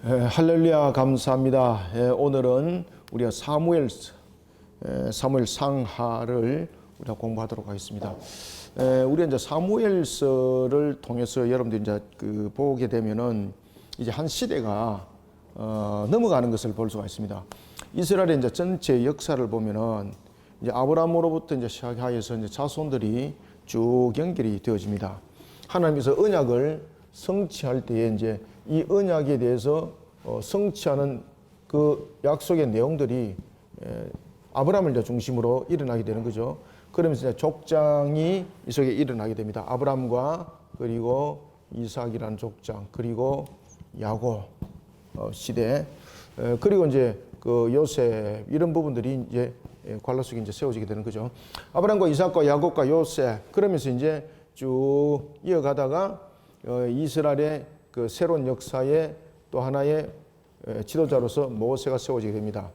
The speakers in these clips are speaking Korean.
할렐루야 감사합니다. 오늘은 우리가 사무엘 상하를 우리가 공부하도록 하겠습니다. 우리가 이제 사무엘서를 통해서 여러분들이 이제 보게 되면은 이제 한 시대가 넘어가는 것을 볼 수가 있습니다. 이스라엘의 이제 전체 역사를 보면은 이제 아브라함으로부터 이제 시작하여서 이제 자손들이 쭉 연결이 되어집니다. 하나님께서 언약을 성취할 때에 이제 이 언약에 대해서 성취하는 그 약속의 내용들이 아브라함을 이제 중심으로 일어나게 되는 거죠. 그러면서 이제 족장이 이 속에 일어나게 됩니다. 아브라함과 그리고 이삭이라는 족장, 그리고 야곱 시대, 그리고 이제 그 요셉 이런 부분들이 이제 관로 속에 이제 세워지게 되는 거죠. 아브라함과 이삭과 야곱과 요셉 그러면서 이제 쭉 이어가다가 이스라엘의 그 새로운 역사의 또 하나의 지도자로서 모세가 세워지게 됩니다.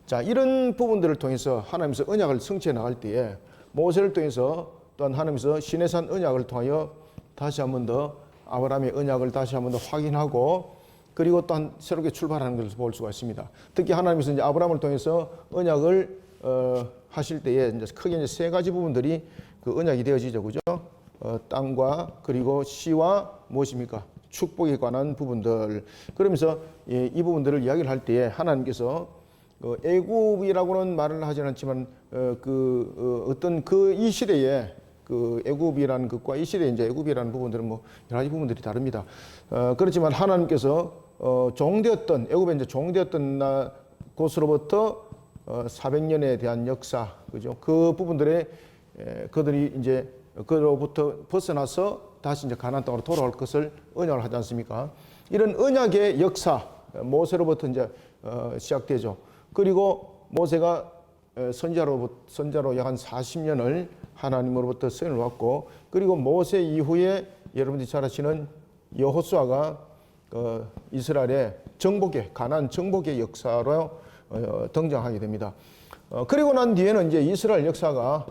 자, 이런 부분들을 통해서 하나님께서 언약을 성취해 나갈 때에 모세를 통해서 또한 하나님께서 시내산 언약을 통하여 다시 한 번 더 아브라함의 언약을 다시 한 번 더 확인하고 그리고 또한 새롭게 출발하는 것을 볼 수가 있습니다. 특히 하나님께서 이제 아브라함을 통해서 언약을 하실 때에 이제 크게 이제 세 가지 부분들이 그 언약이 되어지죠, 그죠? 땅과 그리고 시와 무엇입니까? 축복에 관한 부분들. 그러면서 이 부분들을 이야기를 할 때에 하나님께서 애굽이라고는 말을 하지는 않지만 어떤 이 시대에 그 애굽이라는 것과 이 시대에 이제 애굽이라는 부분들은 뭐 여러 가지 부분들이 다릅니다. 그렇지만 하나님께서 종되었던 애굽에 이제 종되었던 곳으로부터 400년에 대한 역사, 그죠? 그 부분들에 그들이 이제 그로부터 벗어나서 다시 이제 가나안 땅으로 돌아올 것을 언약을 하지 않습니까? 이런 언약의 역사 모세로부터 이제 시작되죠. 그리고 모세가 선자로 약 한 40년을 하나님으로부터 선을 받고 그리고 모세 이후에 여러분들이 잘 아시는 여호수아가 이스라엘의 정복의 가나안 정복의 역사로 등장하게 됩니다. 그리고 난 뒤에는 이제 이스라엘 역사가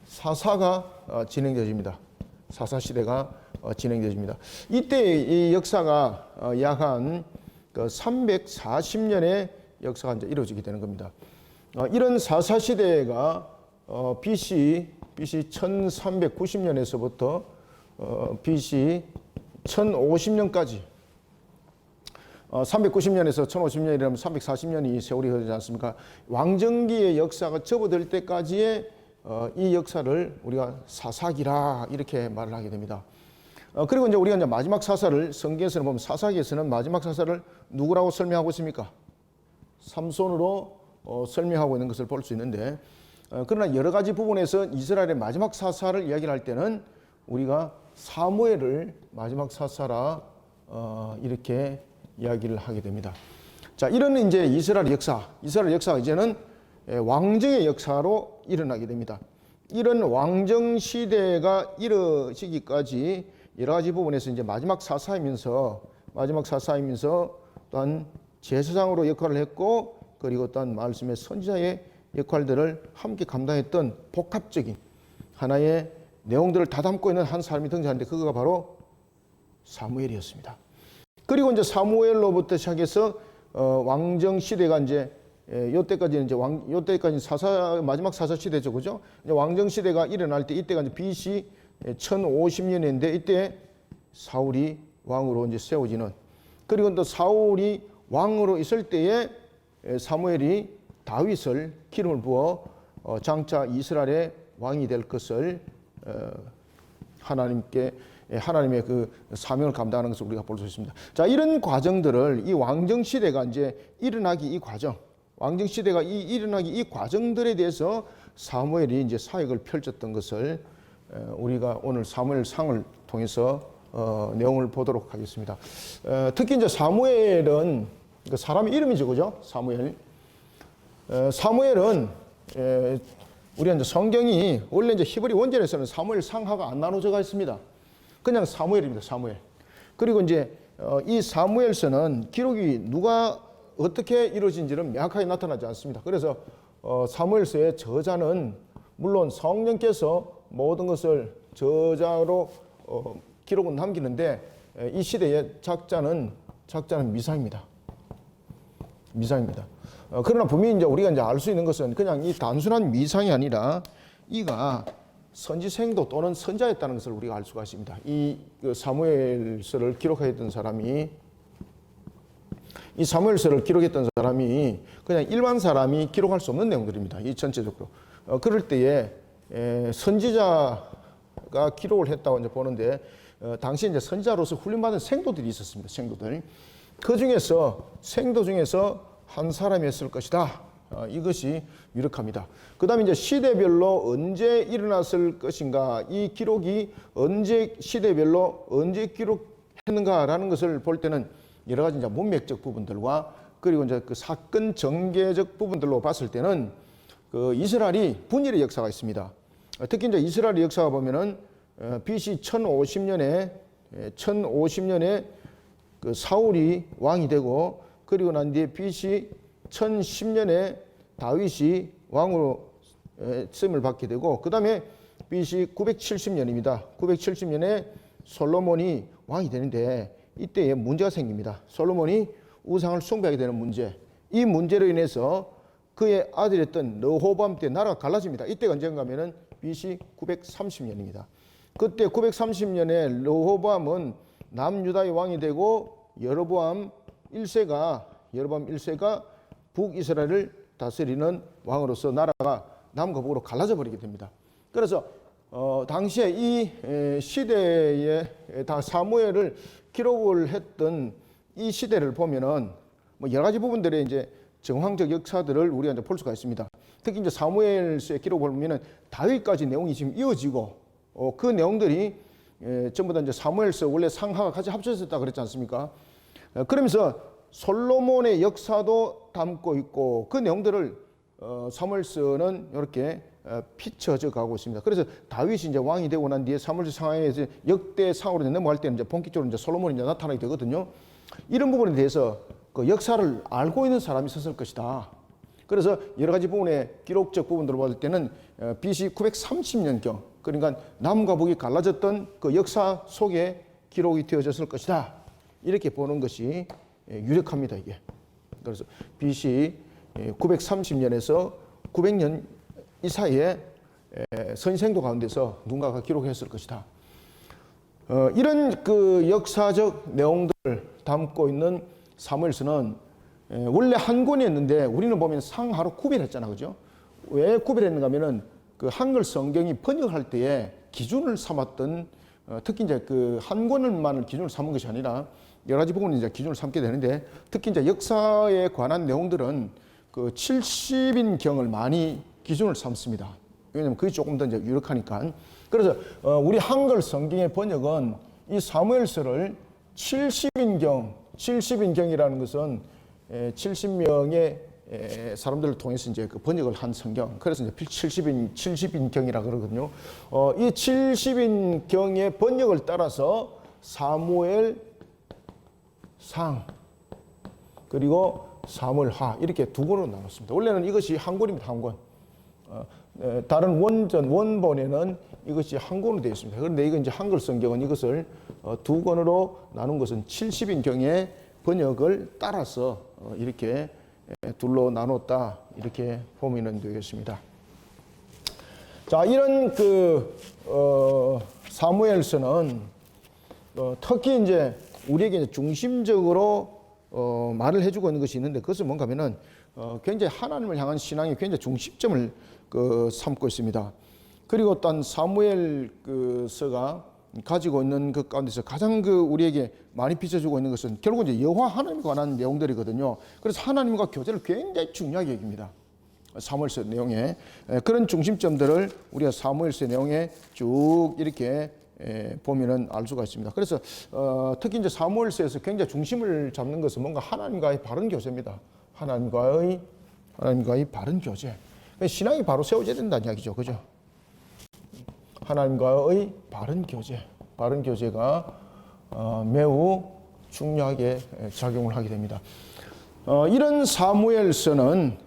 사사가 진행되어집니다. 사사 시대가 진행되어집니다. 이때 이 역사가 약 한 340년의 역사가 이제 이루어지게 되는 겁니다. 이런 사사 시대가 BC 1390년에서부터 BC 1050년까지 390년에서 1050년이라면 340년이 세월이 흐르지 않습니까? 왕정기의 역사가 접어들 때까지의 이 역사를 우리가 사사기라 이렇게 말을 하게 됩니다. 그리고 이제 우리가 이제 마지막 사사를 성경에서는 보면 사사기에서는 마지막 사사를 누구라고 설명하고 있습니까? 삼손으로 설명하고 있는 것을 볼 수 있는데 그러나 여러 가지 부분에서 이스라엘의 마지막 사사를 이야기를 할 때는 우리가 사무엘을 마지막 사사라 이렇게 이야기를 하게 됩니다. 자, 이런 이제 이스라엘 역사가 이제는 왕정의 역사로 일어나게 됩니다. 이런 왕정 시대가 이루어지기까지 여러 가지 부분에서 이제 마지막 사사이면서 또한 제사장으로 역할을 했고 그리고 또한 말씀의 선지자의 역할들을 함께 감당했던 복합적인 하나의 내용들을 다 담고 있는 한 사람이 등장하는데 그거가 바로 사무엘이었습니다. 그리고 이제 사무엘로부터 시작해서 왕정 시대가 이제 요때까지는 마지막 사사 시대죠, 그죠? 이제 왕정 시대가 일어날 때 이때가 이제 BC 1050년인데 이때 사울이 왕으로 이제 세워지는 그리고 또 사울이 왕으로 있을 때에 사무엘이 다윗을 기름을 부어 장차 이스라엘의 왕이 될 것을 하나님의 그 사명을 감당하는 것을 우리가 볼 수 있습니다. 자, 이런 과정들을 이 왕정 시대가 이제 일어나기 이 과정, 왕정 시대가 일어나기 이 과정들에 대해서 사무엘이 이제 사역을 펼쳤던 것을 우리가 오늘 사무엘상을 통해서 내용을 보도록 하겠습니다. 특히 이제 사무엘은 그 사람의 이름이죠, 그죠? 사무엘은 우리가 이제 성경이 원래 이제 히브리 원전에서는 사무엘 상하가 안 나눠져가 있습니다. 그냥 사무엘입니다, 사무엘. 그리고 이제 이 사무엘서는 기록이 누가 어떻게 이루어진지는 명확하게 나타나지 않습니다. 그래서 사무엘서의 저자는 물론 성령께서 모든 것을 저자로 기록은 남기는데 이 시대의 작자는 미사입니다. 미상입니다. 그러나 분명히 이제 우리가 이제 알 수 있는 것은 그냥 이 단순한 미상이 아니라 이가 선지생도 또는 선자였다는 것을 우리가 알 수가 있습니다. 이 사무엘서를 기록했던 사람이 이 사무엘서를 기록했던 사람이 그냥 일반 사람이 기록할 수 없는 내용들입니다. 이 전체적으로. 그럴 때에 선지자가 기록을 했다고 이제 보는데 당시 이제 선지자로서 훈련받은 생도들이 있었습니다. 생도들. 그 중에서 생도 중에서 한 사람이었을 것이다. 이것이 유력합니다. 그 다음에 이제 시대별로 언제 일어났을 것인가, 이 기록이 언제 시대별로 언제 기록했는가라는 것을 볼 때는 여러 가지 이제 문맥적 부분들과 그리고 이제 그 사건 전개적 부분들로 봤을 때는 그 이스라엘이 분열의 역사가 있습니다. 특히 이제 이스라엘의 역사가 보면은 BC 1050년에 그 사울이 왕이 되고 그리고 난 뒤에 BC 1010년에 다윗이 왕으로 쓰임을 받게 되고 그 다음에 BC 970년입니다. 970년에 솔로몬이 왕이 되는데 이때에 문제가 생깁니다. 솔로몬이 우상을 숭배하게 되는 문제. 이 문제로 인해서 그의 아들이었던 르호보암 때 나라가 갈라집니다. 이때가 언젠가 하면은 BC 930년입니다. 그때 930년에 르호보암은 남유다의 왕이 되고 여로보암 1세가 북이스라엘을 다스리는 왕으로서 나라가 남과 북으로 갈라져 버리게 됩니다. 그래서 당시에 이 시대에 다 사무엘을 기록을 했던 이 시대를 보면은 뭐 여러 가지 부분들의 이제 정황적 역사들을 우리가 이제 볼 수가 있습니다. 특히 이제 사무엘서의 기록을 보면은 다윗까지 내용이 지금 이어지고 그 내용들이 전부 다 이제 사무엘서 원래 상하가 같이 합쳐졌다 그랬지 않습니까? 그러면서 솔로몬의 역사도 담고 있고 그 내용들을 사무엘서는 이렇게 피쳐져 가고 있습니다. 그래서 다윗이 이제 왕이 되고 난 뒤에 사무엘서 상하에 이제 역대상으로 넘어갈 때는 이제 본격적으로 이제 솔로몬이 이제 나타나게 되거든요. 이런 부분에 대해서 그 역사를 알고 있는 사람이 있었을 것이다. 그래서 여러 가지 부분의 기록적 부분들을 볼 때는 BC 930년경, 그러니까 남과 북이 갈라졌던 그 역사 속에 기록이 되어졌을 것이다. 이렇게 보는 것이 유력합니다, 이게. 그래서 BC 930년에서 900년 이 사이에 선생도 가운데서 누군가가 기록했을 것이다. 이런 그 역사적 내용들을 담고 있는 사무엘서는 원래 한 권이었는데 우리는 보면 상하로 구별했잖아, 그죠? 왜 구별했는가 하면은 그 한글 성경이 번역할 때에 기준을 삼았던 특히 이제 그 한 권을만을 기준을 삼은 것이 아니라 여러 가지 부분을 이제 기준을 삼게 되는데 특히 이제 역사에 관한 내용들은 그 70인경을 많이 기준을 삼습니다. 왜냐하면 그게 조금 더 이제 유력하니까. 그래서 우리 한글 성경의 번역은 이 사무엘서를 70인경이라는 것은 70명의 사람들을 통해서 이제 그 번역을 한 성경. 그래서 이제 70인경이라 그러거든요. 이 70인경의 번역을 따라서 사무엘 상 그리고 사무엘하 이렇게 두 권으로 나눴습니다. 원래는 이것이 한 권입니다. 한 권. 다른 원본에는 이것이 한 권으로 되어 있습니다. 그런데 이건 이제 한글 성경은 이것을 두 권으로 나눈 것은 70인경의 번역을 따라서 이렇게 둘로 나눴다 이렇게 보면 되겠습니다. 자, 이런 그 사무엘서는 특히 이제 우리에게 이제 중심적으로 말을 해주고 있는 것이 있는데 그것은 뭔가 하면은 굉장히 하나님을 향한 신앙의 굉장히 중심점을 삼고 있습니다. 그리고 또 사무엘 서가 가지고 있는 그 가운데서 가장 그 우리에게 많이 비춰주고 있는 것은 결국 이제 여호와 하나님에 관한 내용들이거든요. 그래서 하나님과 교제를 굉장히 중요하게 여깁니다. 사무엘서 내용에 그런 중심점들을 우리가 사무엘서 내용에 쭉 이렇게 보면은 알 수가 있습니다. 그래서 특히 이제 사무엘서에서 굉장히 중심을 잡는 것은 뭔가 하나님과의 바른 교제입니다. 하나님과의 바른 교제. 신앙이 바로 세워져야 된다는 이야기죠, 그죠? 하나님과의 바른 교제가 매우 중요하게 작용을 하게 됩니다. 이런 사무엘서는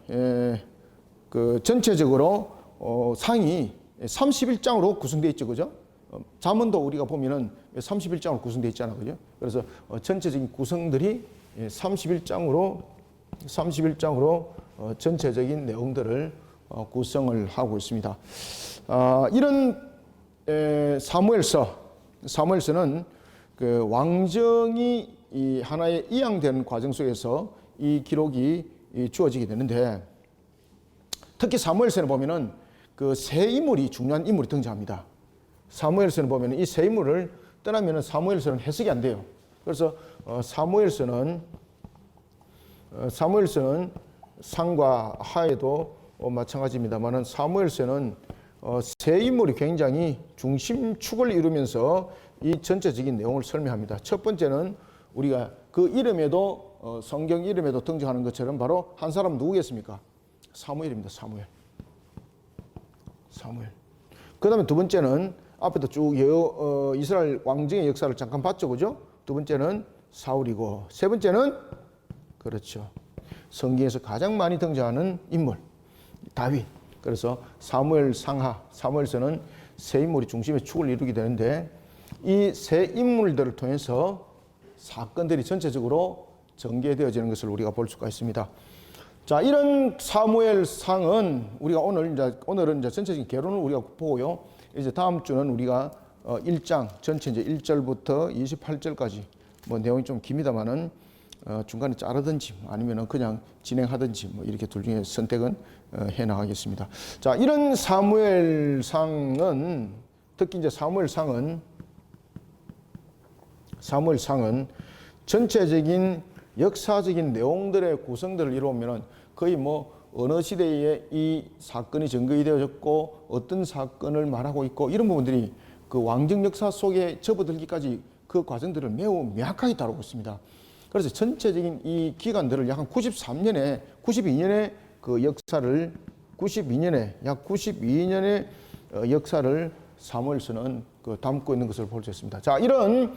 그 전체적으로 상이 31장으로 구성되어 있죠, 그죠? 잠언도 우리가 보면은 31장으로 구성되어 있잖아요, 그죠? 그래서 전체적인 구성들이 31장으로 31장으로 전체적인 내용들을 구성을 하고 있습니다. 이런 사무엘서는 그 왕정이 이 하나의 이양되는 과정 속에서 이 기록이 주어지게 되는데, 특히 사무엘서에 보면은 그 세 인물이 중요한 인물이 등장합니다. 사무엘서는 보면은 이 세 인물을 떠나면은 사무엘서는 해석이 안 돼요. 그래서 사무엘서는 상과 하에도 마찬가지입니다만은 사무엘서는 세 인물이 굉장히 중심축을 이루면서 이 전체적인 내용을 설명합니다. 첫 번째는 우리가 그 이름에도 성경 이름에도 등장하는 것처럼 바로 한 사람 누구겠습니까? 사무엘입니다. 사무엘. 그 다음에 두 번째는 앞에도 쭉 이스라엘 왕정의 역사를 잠깐 봤죠, 그죠? 두 번째는 사울이고, 세 번째는 그렇죠, 성경에서 가장 많이 등장하는 인물 다윗. 그래서 사무엘서는 세 인물이 중심의 축을 이루게 되는데, 이 세 인물들을 통해서 사건들이 전체적으로 전개되어지는 것을 우리가 볼 수가 있습니다. 자, 이런 사무엘상은 우리가 오늘은 이제 전체적인 개론을 우리가 보고요. 이제 다음 주는 우리가 1장 전체 이제 1절부터 28절까지 뭐 내용이 좀 깁니다만은 중간에 자르든지 아니면은 그냥 진행하든지 뭐 이렇게 둘 중에 선택은 해 나가겠습니다. 자, 이런 사무엘상은 특히 이제 사무엘상은 전체적인 역사적인 내용들의 구성들을 이루면은 거의 뭐 어느 시대에 이 사건이 전개이 되어졌고 어떤 사건을 말하고 있고 이런 부분들이 그 왕정 역사 속에 접어들기까지 그 과정들을 매우 명확하게 다루고 있습니다. 그래서 전체적인 이 기간들을 약 92년의 그 역사를 92년의 역사를 사무엘서는 그 담고 있는 것을 볼 수 있습니다. 자, 이런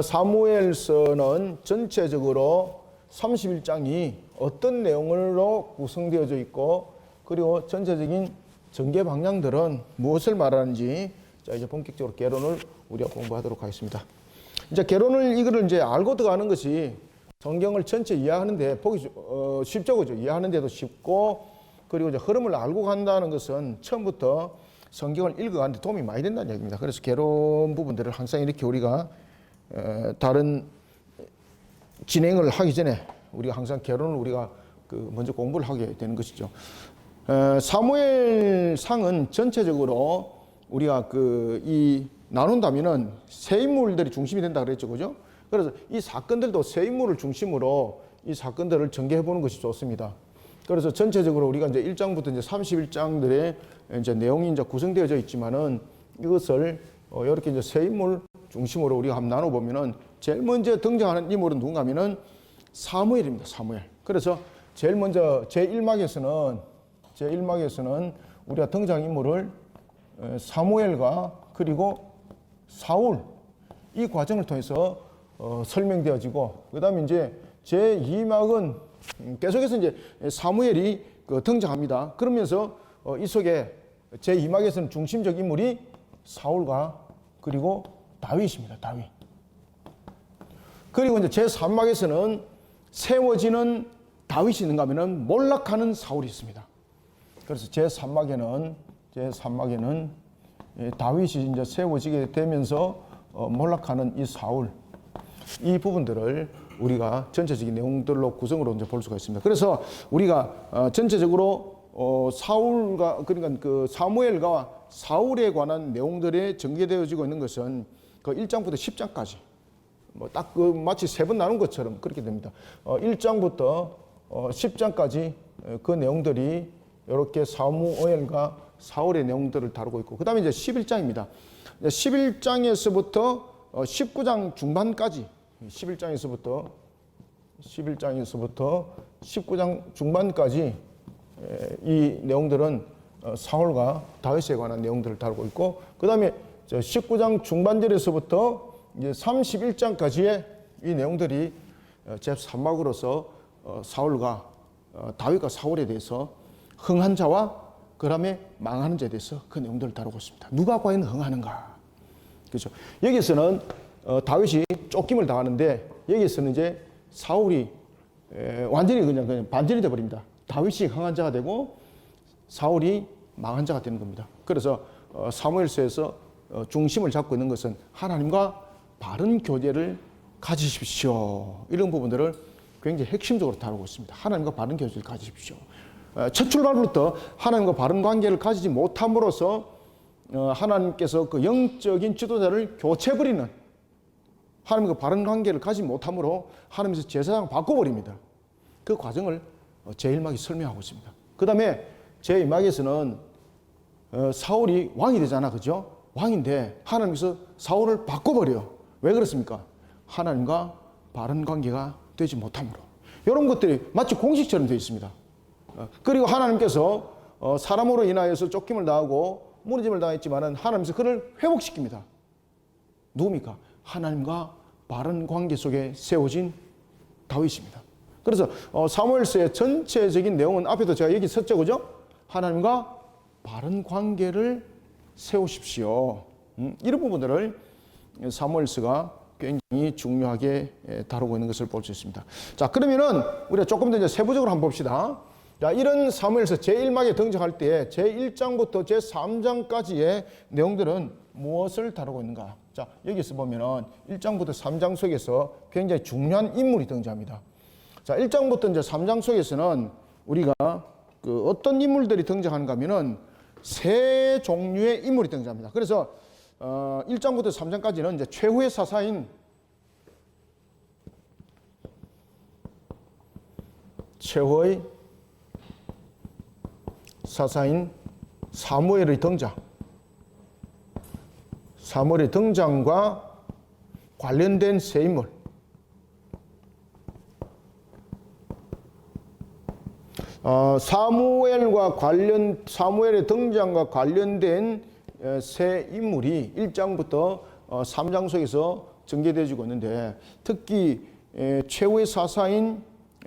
사무엘서는 전체적으로 31장이 어떤 내용으로 구성되어져 있고, 그리고 전체적인 전개 방향들은 무엇을 말하는지, 자, 이제 본격적으로 개론을 우리가 공부하도록 하겠습니다. 이제 이거를 이제 알고 들어가는 것이 성경을 전체 이해하는데 보기 쉽죠, 그죠? 이해하는데도 쉽고, 그리고 이제 흐름을 알고 간다는 것은 처음부터 성경을 읽어가는데 도움이 많이 된다는 얘기입니다. 그래서 개론 부분들을 항상 이렇게 우리가 다른 진행을 하기 전에 우리가 항상 개론을 우리가 먼저 공부를 하게 되는 것이죠. 사무엘상은 전체적으로 우리가 이 나눈다면은 세 인물들이 중심이 된다 그랬죠, 그죠? 그래서 이 사건들도 세 인물을 중심으로 이 사건들을 전개해 보는 것이 좋습니다. 그래서 전체적으로 우리가 이제 1장부터 이제 31장들의 이제 내용이 이제 구성되어져 있지만은 이것을 이렇게 이제 세 인물 중심으로 우리가 한번 나눠보면은 제일 먼저 등장하는 인물은 누군가 하면은 사무엘입니다. 사무엘. 그래서 제일 먼저 제1막에서는 우리가 등장인물을 사무엘과 그리고 사울 이 과정을 통해서 설명되어지고, 그 다음에 이제 제2막은 계속해서 이제 사무엘이 등장합니다. 그러면서 이 속에 제2막에서는 중심적 인물이 사울과 그리고 다윗입니다. 다윗. 그리고 이제 제3막에서는 세워지는 다윗이 있는가 하면은 몰락하는 사울이 있습니다. 그래서 제3막에는 다윗이 이제 세워지게 되면서 몰락하는 이 사울, 이 부분들을 우리가 전체적인 내용들로 구성으로 이제 볼 수가 있습니다. 그래서 우리가 전체적으로 그러니까 그 사무엘과 사울에 관한 내용들이 전개되어지고 있는 것은 그 1장부터 10장까지 딱 마치 세 번 나눈 것처럼 그렇게 됩니다. 1장부터 10장까지 그 내용들이 이렇게 사무엘과 사울의 내용들을 다루고 있고, 그 다음에 이제 11장입니다. 11장에서부터 19장 중반까지 11장에서부터 19장 중반까지 이 내용들은 사울과 다윗에 관한 내용들을 다루고 있고, 그 다음에 19장 중반절에서부터 이제 31장까지의 이 내용들이 제3막으로서 사울과 다윗과 사울에 대해서 흥한 자와 그 다음에 망하는 자에 대해서 그 내용들을 다루고 있습니다. 누가 과연 흥하는가? 그렇죠. 여기서는 다윗이 쫓김을 당하는데, 여기서는 이제 사울이 완전히 그냥 반전이 돼버립니다. 다윗이 강한 자가 되고 사울이 망한 자가 되는 겁니다. 그래서 사무엘서에서 중심을 잡고 있는 것은 하나님과 바른 교제를 가지십시오. 이런 부분들을 굉장히 핵심적으로 다루고 있습니다. 하나님과 바른 교제를 가지십시오. 첫 출발부터 하나님과 바른 관계를 가지지 못함으로써 하나님께서 그 영적인 지도자를 교체해버리는, 하나님과 바른 관계를 가지지 못함으로 하나님께서 제사장을 바꿔버립니다. 그 과정을 제1막이 설명하고 있습니다. 그 다음에 제2막에서는 사울이 왕이 되잖아, 그죠? 왕인데 하나님께서 사울을 바꿔버려. 왜 그렇습니까? 하나님과 바른 관계가 되지 못함으로. 이런 것들이 마치 공식처럼 되어 있습니다. 그리고 하나님께서 사람으로 인하여서 쫓김을 당하고 무너짐을 당했지만은 하나님께서 그를 회복시킵니다. 누굽니까? 하나님과 바른 관계 속에 세워진 다윗입니다. 그래서 사무엘서의 전체적인 내용은 앞에도 제가 여기 썼죠, 그죠? 하나님과 바른 관계를 세우십시오. 이런 부분들을 사무엘서가 굉장히 중요하게 다루고 있는 것을 볼 수 있습니다. 자, 그러면은 우리가 조금 더 이제 세부적으로 한번 봅시다. 자, 이런 사무엘서 제1막에 등장할 때 제1장부터 제3장까지의 내용들은 무엇을 다루고 있는가? 자, 여기서 보면은 1장부터 3장 속에서 굉장히 중요한 인물이 등장합니다. 자, 1장부터 이제 3장 속에서는 우리가 그 어떤 인물들이 등장하는가 하면은 세 종류의 인물이 등장합니다. 그래서 1장부터 3장까지는 이제 최후의 사사인 사무엘의 등장, 사무엘의 등장과 관련된 세 인물, 사무엘의 등장과 관련된 세 인물이 1장부터 3장 속에서 전개되어지고 있는데, 특히 최후의 사사인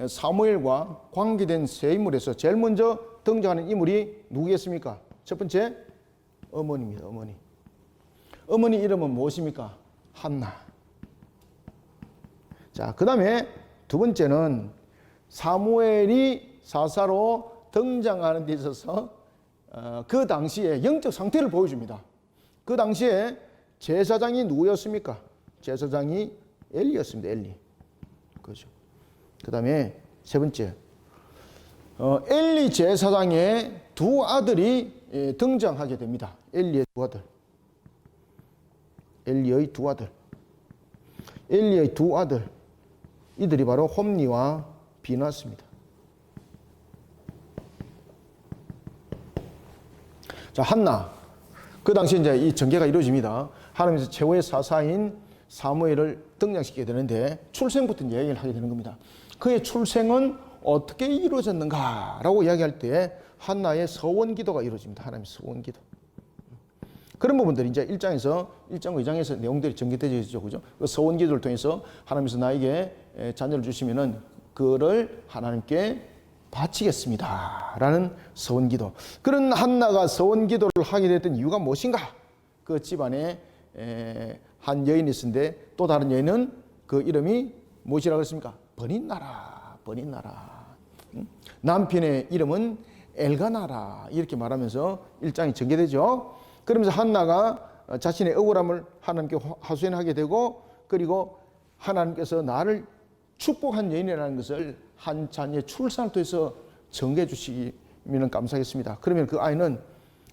사무엘과 관계된 세 인물에서 제일 먼저 등장하는 인물이 누구겠습니까? 첫 번째, 어머니입니다. 어머니. 어머니 이름은 무엇입니까? 한나. 자, 그 다음에 두 번째는 사무엘이 사사로 등장하는 데 있어서 그 당시에 영적 상태를 보여줍니다. 그 당시에 제사장이 누구였습니까? 제사장이 엘리였습니다. 엘리. 그죠. 그 다음에 세 번째, 엘리 제사장의 두 아들이 등장하게 됩니다. 엘리의 두 아들. 엘리의 두 아들. 엘리의 두 아들. 이들이 바로 홈니와 비나스입니다. 자, 한나. 그 당시에 이제 이 전개가 이루어집니다. 하나님께서 최후의 사사인 사무엘을 등장시키게 되는데 출생부터 이제 얘기를 하게 되는 겁니다. 그의 출생은 어떻게 이루어졌는가라고 이야기할 때 한나의 서원 기도가 이루어집니다. 하나님의 서원 기도. 그런 부분들이 이제 1장과 2장에서 내용들이 전개되어지죠. 그죠? 그 서원 기도를 통해서 하나님께서 나에게 자녀를 주시면은 그를 하나님께 바치겠습니다. 라는 서원 기도. 그런 한나가 서원 기도를 하게 됐던 이유가 무엇인가? 그 집안에 한 여인이 있었는데 또 다른 여인은 그 이름이 무엇이라고 했습니까? 버닛나라. 버닛나라. 남편의 이름은 엘가나라. 이렇게 말하면서 1장이 전개되죠. 그러면서 한나가 자신의 억울함을 하나님께 하소연하게 되고, 그리고 하나님께서 나를 축복한 여인이라는 것을 한 자녀의 출산을 통해서 전개해 주시면 감사하겠습니다. 그러면 그 아이는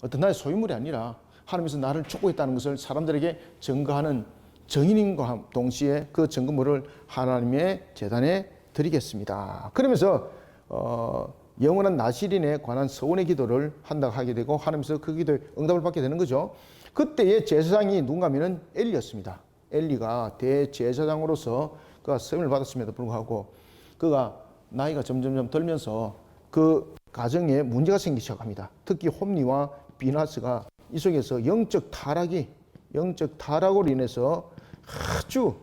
어떤 나의 소유물이 아니라 하나님께서 나를 축복했다는 것을 사람들에게 증거하는 증인인과 동시에 그 증거물을 하나님의 제단에 드리겠습니다. 그러면서 영원한 나실인에 관한 서원의 기도를 한다고 하게 되고 하나님께서 그 기도에 응답을 받게 되는 거죠. 그때의 제사장이 누군가 하면 엘리였습니다. 엘리가 대제사장으로서 그가 세움을 받았음에도 불구하고 그가 나이가 점점 들면서 그 가정에 문제가 생기기 시작합니다. 특히 홈니와 비나스가 이 속에서 영적 타락으로 인해서 아주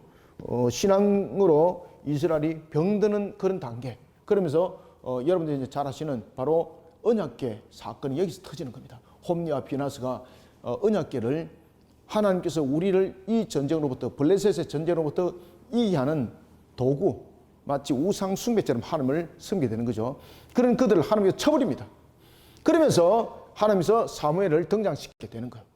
신앙으로 이스라엘이 병드는 그런 단계. 그러면서 여러분들이 이제 잘 아시는 바로 언약궤 사건이 여기서 터지는 겁니다. 홈니와 비나스가 언약궤를 하나님께서 우리를 이 전쟁으로부터 블레셋의 전쟁으로부터 이기하는 도구, 마치 우상 숭배처럼 하나님을 섬기게 되는 거죠. 그런 그들을 하나님께서 쳐버립니다. 그러면서 하나님께서 사무엘을 등장시키게 되는 거예요.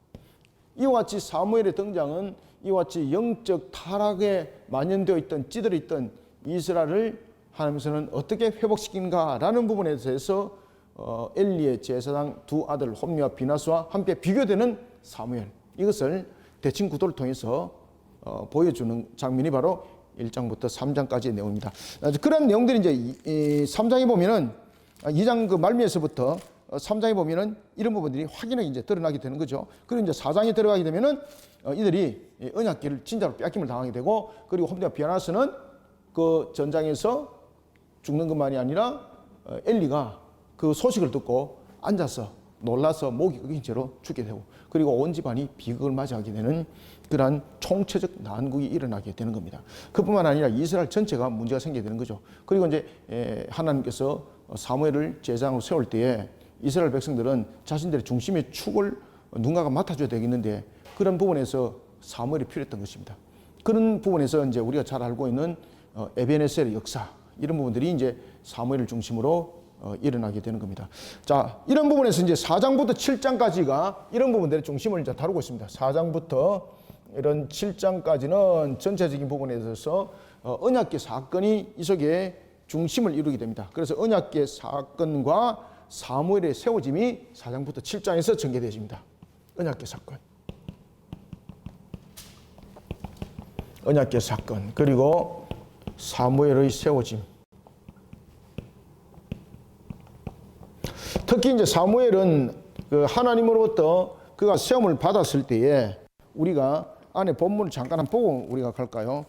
이와 같이 사무엘의 등장은 이와 같이 영적 타락에 만연되어 있던 찌들어 있던 이스라엘을 하나님께서는 어떻게 회복시킨가라는 부분에 대해서 엘리의 제사장 두 아들 홈리와 비나스와 함께 비교되는 사무엘, 이것을 대칭 구도를 통해서 보여주는 장면이 바로 1장부터 3장까지의 내용입니다. 그런 내용들이 이제 3장에 보면은 2장 그 말미에서부터 3장에 보면은 이런 부분들이 확연하게 이제 드러나게 되는 거죠. 그리고 이제 4장에 들어가게 되면은 이들이 언약궤를 진짜로 빼앗김을 당하게 되고, 그리고 홈리와 비나스는 그 전장에서 죽는 것만이 아니라 엘리가 그 소식을 듣고 앉아서 놀라서 목이 끊긴 채로 죽게 되고, 그리고 온 집안이 비극을 맞이하게 되는 그러한 총체적 난국이 일어나게 되는 겁니다. 그뿐만 아니라 이스라엘 전체가 문제가 생기게 되는 거죠. 그리고 이제 하나님께서 사무엘을 제사장으로 세울 때에 이스라엘 백성들은 자신들의 중심의 축을 누군가가 맡아줘야 되겠는데, 그런 부분에서 사무엘이 필요했던 것입니다. 그런 부분에서 이제 우리가 잘 알고 있는 에베네셀의 역사, 이런 부분들이 이제 사무엘을 중심으로 일어나게 되는 겁니다. 자, 이런 부분에서 이제 4장부터 7장까지가 이런 부분들의 중심을 이제 다루고 있습니다. 4장부터 이런 7장까지는 전체적인 부분에 대해서 언약궤 사건이 이 속에 중심을 이루게 됩니다. 그래서 언약궤 사건과 사무엘의 세워짐이 4장부터 7장에서 전개되어집니다. 언약궤 사건, 언약궤 사건, 그리고 사무엘의 세워짐. 특히 이제 사무엘은 그 하나님으로부터 그가 세움을 받았을 때에 우리가 안에 본문을 잠깐 한번 보고 우리가 갈까요?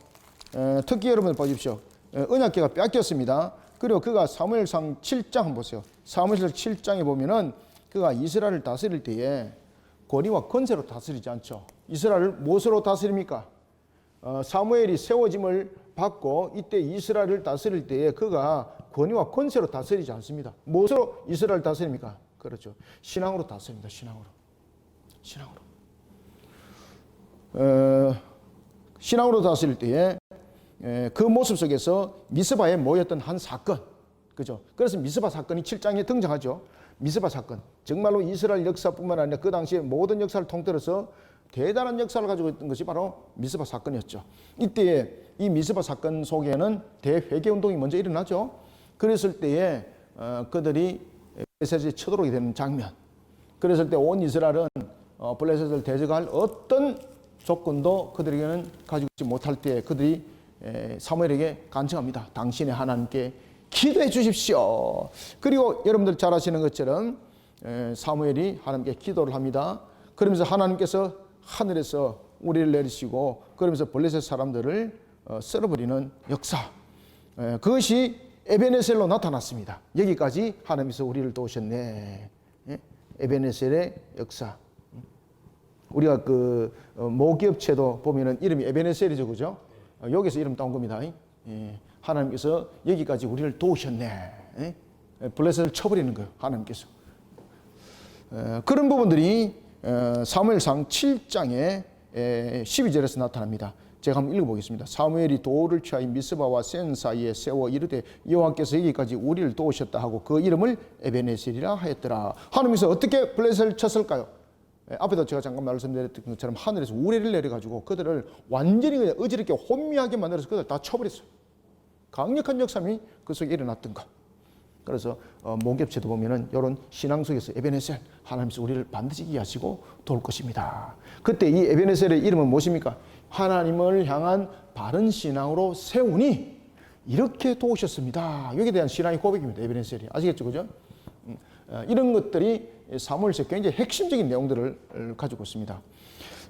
특히 여러분 보십시오. 언약궤가 뺏겼습니다. 그리고 그가 사무엘상 7장 한번 보세요. 사무엘상 7장에 보면은 그가 이스라엘을 다스릴 때에 권위와 권세로 다스리지 않죠. 이스라엘을 무엇으로 다스립니까? 사무엘이 세워짐을 받고 이때 이스라엘을 다스릴 때에 그가 권위와 권세로 다스리지 않습니다. 무엇으로 이스라엘을 다스립니까? 그렇죠. 신앙으로 다스립니다. 신앙으로 다스릴 때에 그 모습 속에서 미스바에 모였던 한 사건, 그죠? 그래서 미스바 사건이 7장에 등장하죠. 미스바 사건, 정말로 이스라엘 역사뿐만 아니라 그 당시에 모든 역사를 통틀어서 대단한 역사를 가지고 있던 것이 바로 미스바 사건이었죠. 이때에 이 미스바 사건 속에는 대회개운동이 먼저 일어나죠. 그랬을 때에 그들이 블레셋에 쳐들어오게 되는 장면, 그랬을 때 온 이스라엘은 블레셋을 대적할 어떤 조건도 그들에게는 가지고 있지 못할 때 그들이 사무엘에게 간청합니다. 당신의 하나님께 기도해 주십시오. 그리고 여러분들 잘 아시는 것처럼 사무엘이 하나님께 기도를 합니다. 그러면서 하나님께서 하늘에서 우리를 내리시고 그러면서 블레셋 사람들을 썰어버리는 역사, 그것이 에베네셀로 나타났습니다. 여기까지 하나님께서 우리를 도우셨네. 에베네셀의 역사. 우리가 그 모기업체도 보면은 이름이 에베네셀이죠, 그죠? 여기서 이름 따온 겁니다. 하나님께서 여기까지 우리를 도우셨네. 블레셋을 쳐버리는 거예요, 하나님께서. 그런 부분들이 사무엘상 7장의 12절에서 나타납니다. 제가 한번 읽어보겠습니다. 사무엘이 도를 취하여 미스바와 센 사이에 세워 이르되 여호와께서 여기까지 우리를 도우셨다 하고 그 이름을 에베네셀이라 하였더라. 하나님께서 어떻게 블레셋을 쳤을까요? 앞에도 제가 잠깐 말씀드렸던 것처럼 하늘에서 우레를 내려가지고 그들을 완전히 그냥 어지럽게 혼미하게 만들어서 그들을 다 쳐버렸어요. 강력한 역삼이 그 속에 일어났던 것. 그래서 목엽체도 보면은 이런 신앙 속에서 에베네셀, 하나님께서 우리를 반드시 이해하시고 도울 것입니다. 그때 이 에베네셀의 이름은 무엇입니까? 하나님을 향한 바른 신앙으로 세우니 이렇게 도우셨습니다. 여기에 대한 신앙의 고백입니다. 에베네셀이. 아시겠죠, 그죠? 이런 것들이 사무엘서 굉장히 핵심적인 내용들을 가지고 있습니다.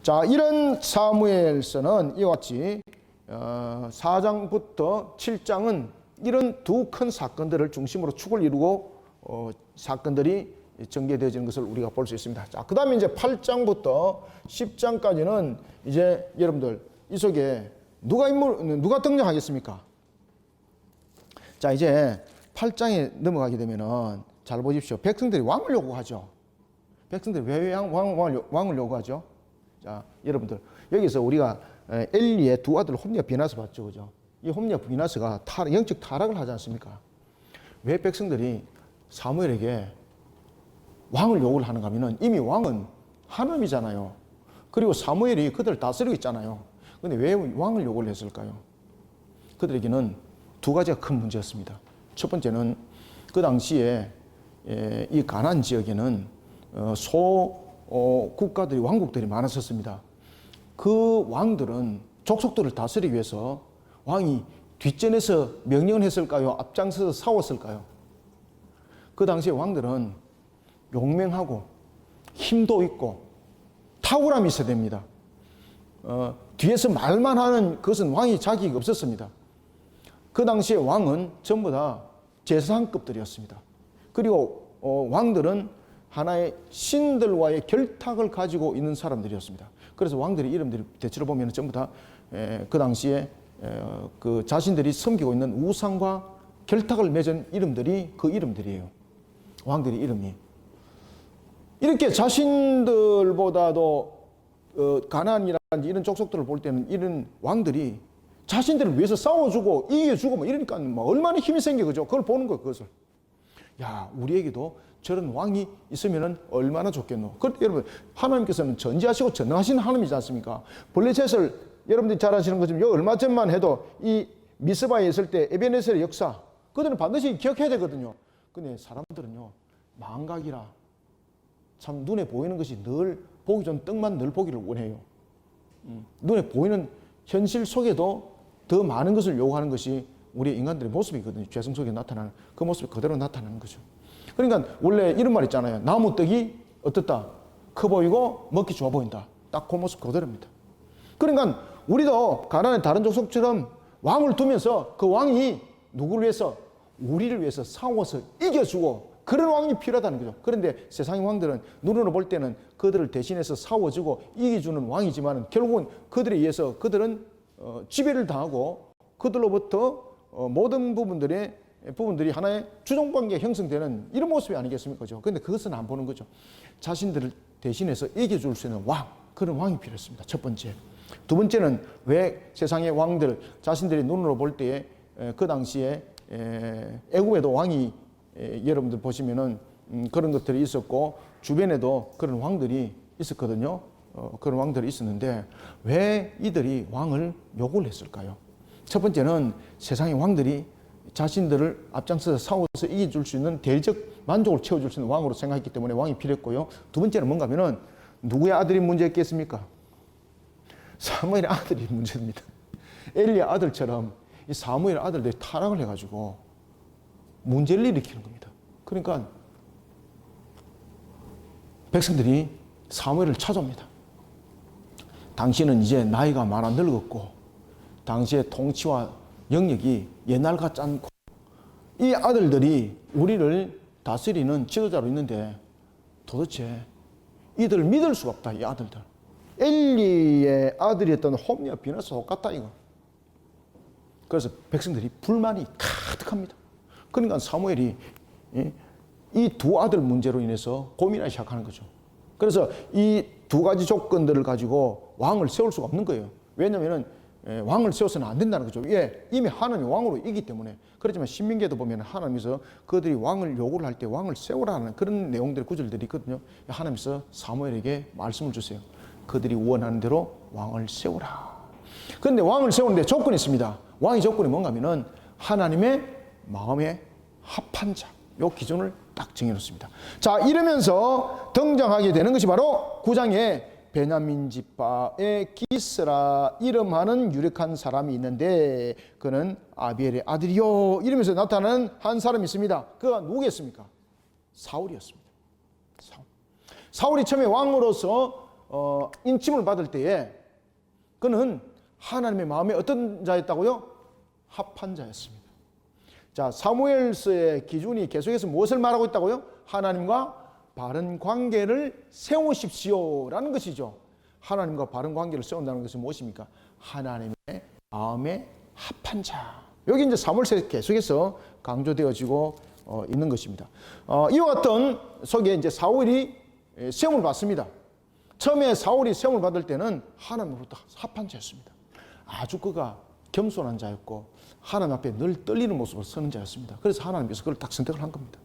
자, 이런 사무엘서는 이와 같이 4장부터 7장은 이런 두 큰 사건들을 중심으로 축을 이루고 사건들이 전개되어지는 것을 우리가 볼 수 있습니다. 자, 그 다음에 이제 8장부터 10장까지는 이제 여러분들 이 속에 누가 등장하겠습니까? 자, 이제 8장에 넘어가게 되면은 잘 보십시오. 백성들이 왕을 요구하죠. 백성들이 왜 왕을 요구하죠? 자, 여러분들 여기서 우리가 엘리의 두 아들 홈리와 비나스 봤죠, 그죠? 이 홈리와 브이나스가 영적 타락을 하지 않습니까? 왜 백성들이 사무엘에게 왕을 요구를 하는가 하면은 이미 왕은 하나님이잖아요. 그리고 사무엘이 그들을 다스리고 있잖아요. 근데 왜 왕을 요구를 했을까요? 그들에게는 두 가지가 큰 문제였습니다. 첫 번째는 그 당시에 이 가나안 지역에는 국가들이 왕국들이 많았었습니다. 그 왕들은 족속들을 다스리기 위해서 왕이 뒷전에서 명령을 했을까요? 앞장서서 싸웠을까요? 그 당시에 왕들은 용맹하고 힘도 있고 탁월함이 있어야 됩니다. 뒤에서 말만 하는 그것은 왕이 자격이 없었습니다. 그 당시에 왕은 전부 다 제사장급들이었습니다. 그리고 왕들은 하나의 신들과의 결탁을 가지고 있는 사람들이었습니다. 그래서 왕들의 이름들이 대체로 보면 전부 다 그 당시에 그 자신들이 섬기고 있는 우상과 결탁을 맺은 이름들이 그 이름들이에요. 왕들의 이름이. 이렇게 자신들보다도 가나안이라든지 이런 족속들을 볼 때는 이런 왕들이 자신들을 위해서 싸워주고 이겨주고 뭐 이러니까 뭐 얼마나 힘이 생겨, 그죠? 그걸 보는 거예요, 그것을. 야, 우리에게도 저런 왕이 있으면 얼마나 좋겠노. 그런데 여러분, 하나님께서는 전지하시고 전능하신 하나님이지 않습니까? 블레셋을 여러분들이 잘 아시는 것처럼 얼마 전만 해도 이 미스바에 있을 때 에베네셀의 역사, 그들은 반드시 기억해야 되거든요. 근데 사람들은요, 망각이라 참 눈에 보이는 것이 늘 보기 좋은 떡만 늘 보기를 원해요. 눈에 보이는 현실 속에도 더 많은 것을 요구하는 것이 우리 인간들의 모습이거든요. 죄성 속에 나타나는 그 모습이 그대로 나타나는 거죠. 그러니까 원래 이런 말 있잖아요. 나무 떡이 어떻다? 커 보이고 먹기 좋아 보인다. 딱 그 모습 그대로입니다. 그러니까 우리도 가나안의 다른 족속처럼 왕을 두면서 그 왕이 누구를 위해서? 우리를 위해서 싸워서 이겨주고 그런 왕이 필요하다는 거죠. 그런데 세상의 왕들은 눈으로 볼 때는 그들을 대신해서 싸워주고 이겨주는 왕이지만 결국은 그들에 의해서 그들은 지배를 당하고 그들로부터 모든 부분들이 하나의 주종관계가 형성되는 이런 모습이 아니겠습니까? 그런데 그것은 안 보는 거죠. 자신들을 대신해서 이겨줄 수 있는 왕, 그런 왕이 필요했습니다. 첫 번째. 두 번째는 왜 세상의 왕들, 자신들이 눈으로 볼 때에 그 당시에 애굽에도 왕이 여러분들 보시면은 그런 것들이 있었고 주변에도 그런 왕들이 있었거든요. 그런 왕들이 있었는데 왜 이들이 왕을 요구를 했을까요? 첫 번째는 세상의 왕들이 자신들을 앞장서서 싸워서 이겨줄 수 있는 대리적 만족을 채워줄 수 있는 왕으로 생각했기 때문에 왕이 필요했고요. 두 번째는 뭔가 하면은 누구의 아들이 문제였겠습니까? 사무엘의 아들이 문제입니다. 엘리의 아들처럼 이 사무엘의 아들들이 타락을 해가지고 문제를 일으키는 겁니다. 그러니까 백성들이 사무엘을 찾아옵니다. 당신은 이제 나이가 많아 늙었고 당시의 통치와 영역이 옛날 같지 않고 이 아들들이 우리를 다스리는 지도자로 있는데 도대체 이들을 믿을 수가 없다. 이 아들들. 엘리의 아들이었던 홈리와 비나스 똑같다 이거. 그래서 백성들이 불만이 가득합니다. 그러니까 사무엘이 이 두 아들 문제로 인해서 고민하기 시작하는 거죠. 그래서 이 두 가지 조건들을 가지고 왕을 세울 수가 없는 거예요. 왜냐하면 왕을 세워서는 안 된다는 거죠. 예, 이미 하나님이 왕으로 있기 때문에. 그렇지만 신명기에도 보면 하나님께서 그들이 왕을 요구를 할 때 왕을 세우라는 그런 내용들의 구절들이 있거든요. 하나님께서 사무엘에게 말씀을 주세요. 그들이 원하는 대로 왕을 세우라. 그런데 왕을 세우는데 조건이 있습니다. 왕의 조건이 뭔가 하면은 하나님의 마음에 합한 자. 요 기준을 딱 정해놓습니다. 자, 이러면서 등장하게 되는 것이 바로 9장에 베냐민 지파의 기스라 이름하는 유력한 사람이 있는데 그는 아비엘의 아들이요 이러면서 나타나는 한 사람이 있습니다. 그가 누구겠습니까? 사울이었습니다. 사울이 처음에 왕으로서 인침을 받을 때에 그는 하나님의 마음에 어떤 자였다고요? 합한 자였습니다. 자, 사무엘서의 기준이 계속해서 무엇을 말하고 있다고요? 하나님과 바른 관계를 세우십시오라는 것이죠. 하나님과 바른 관계를 세운다는 것은 무엇입니까? 하나님의 마음에 합한 자. 여기 이제 사무엘서에 계속해서 강조되어지고 있는 것입니다. 이와 같은 속에 이제 사울이 시험을 받습니다. 처음에 사울이 시험을 받을 때는 하나님으로부터 합한 자였습니다. 아주 그가 겸손한 자였고 하나님 앞에 늘 떨리는 모습을 서는 자였습니다. 그래서 하나님께서 그걸 딱 선택을 한 겁니다.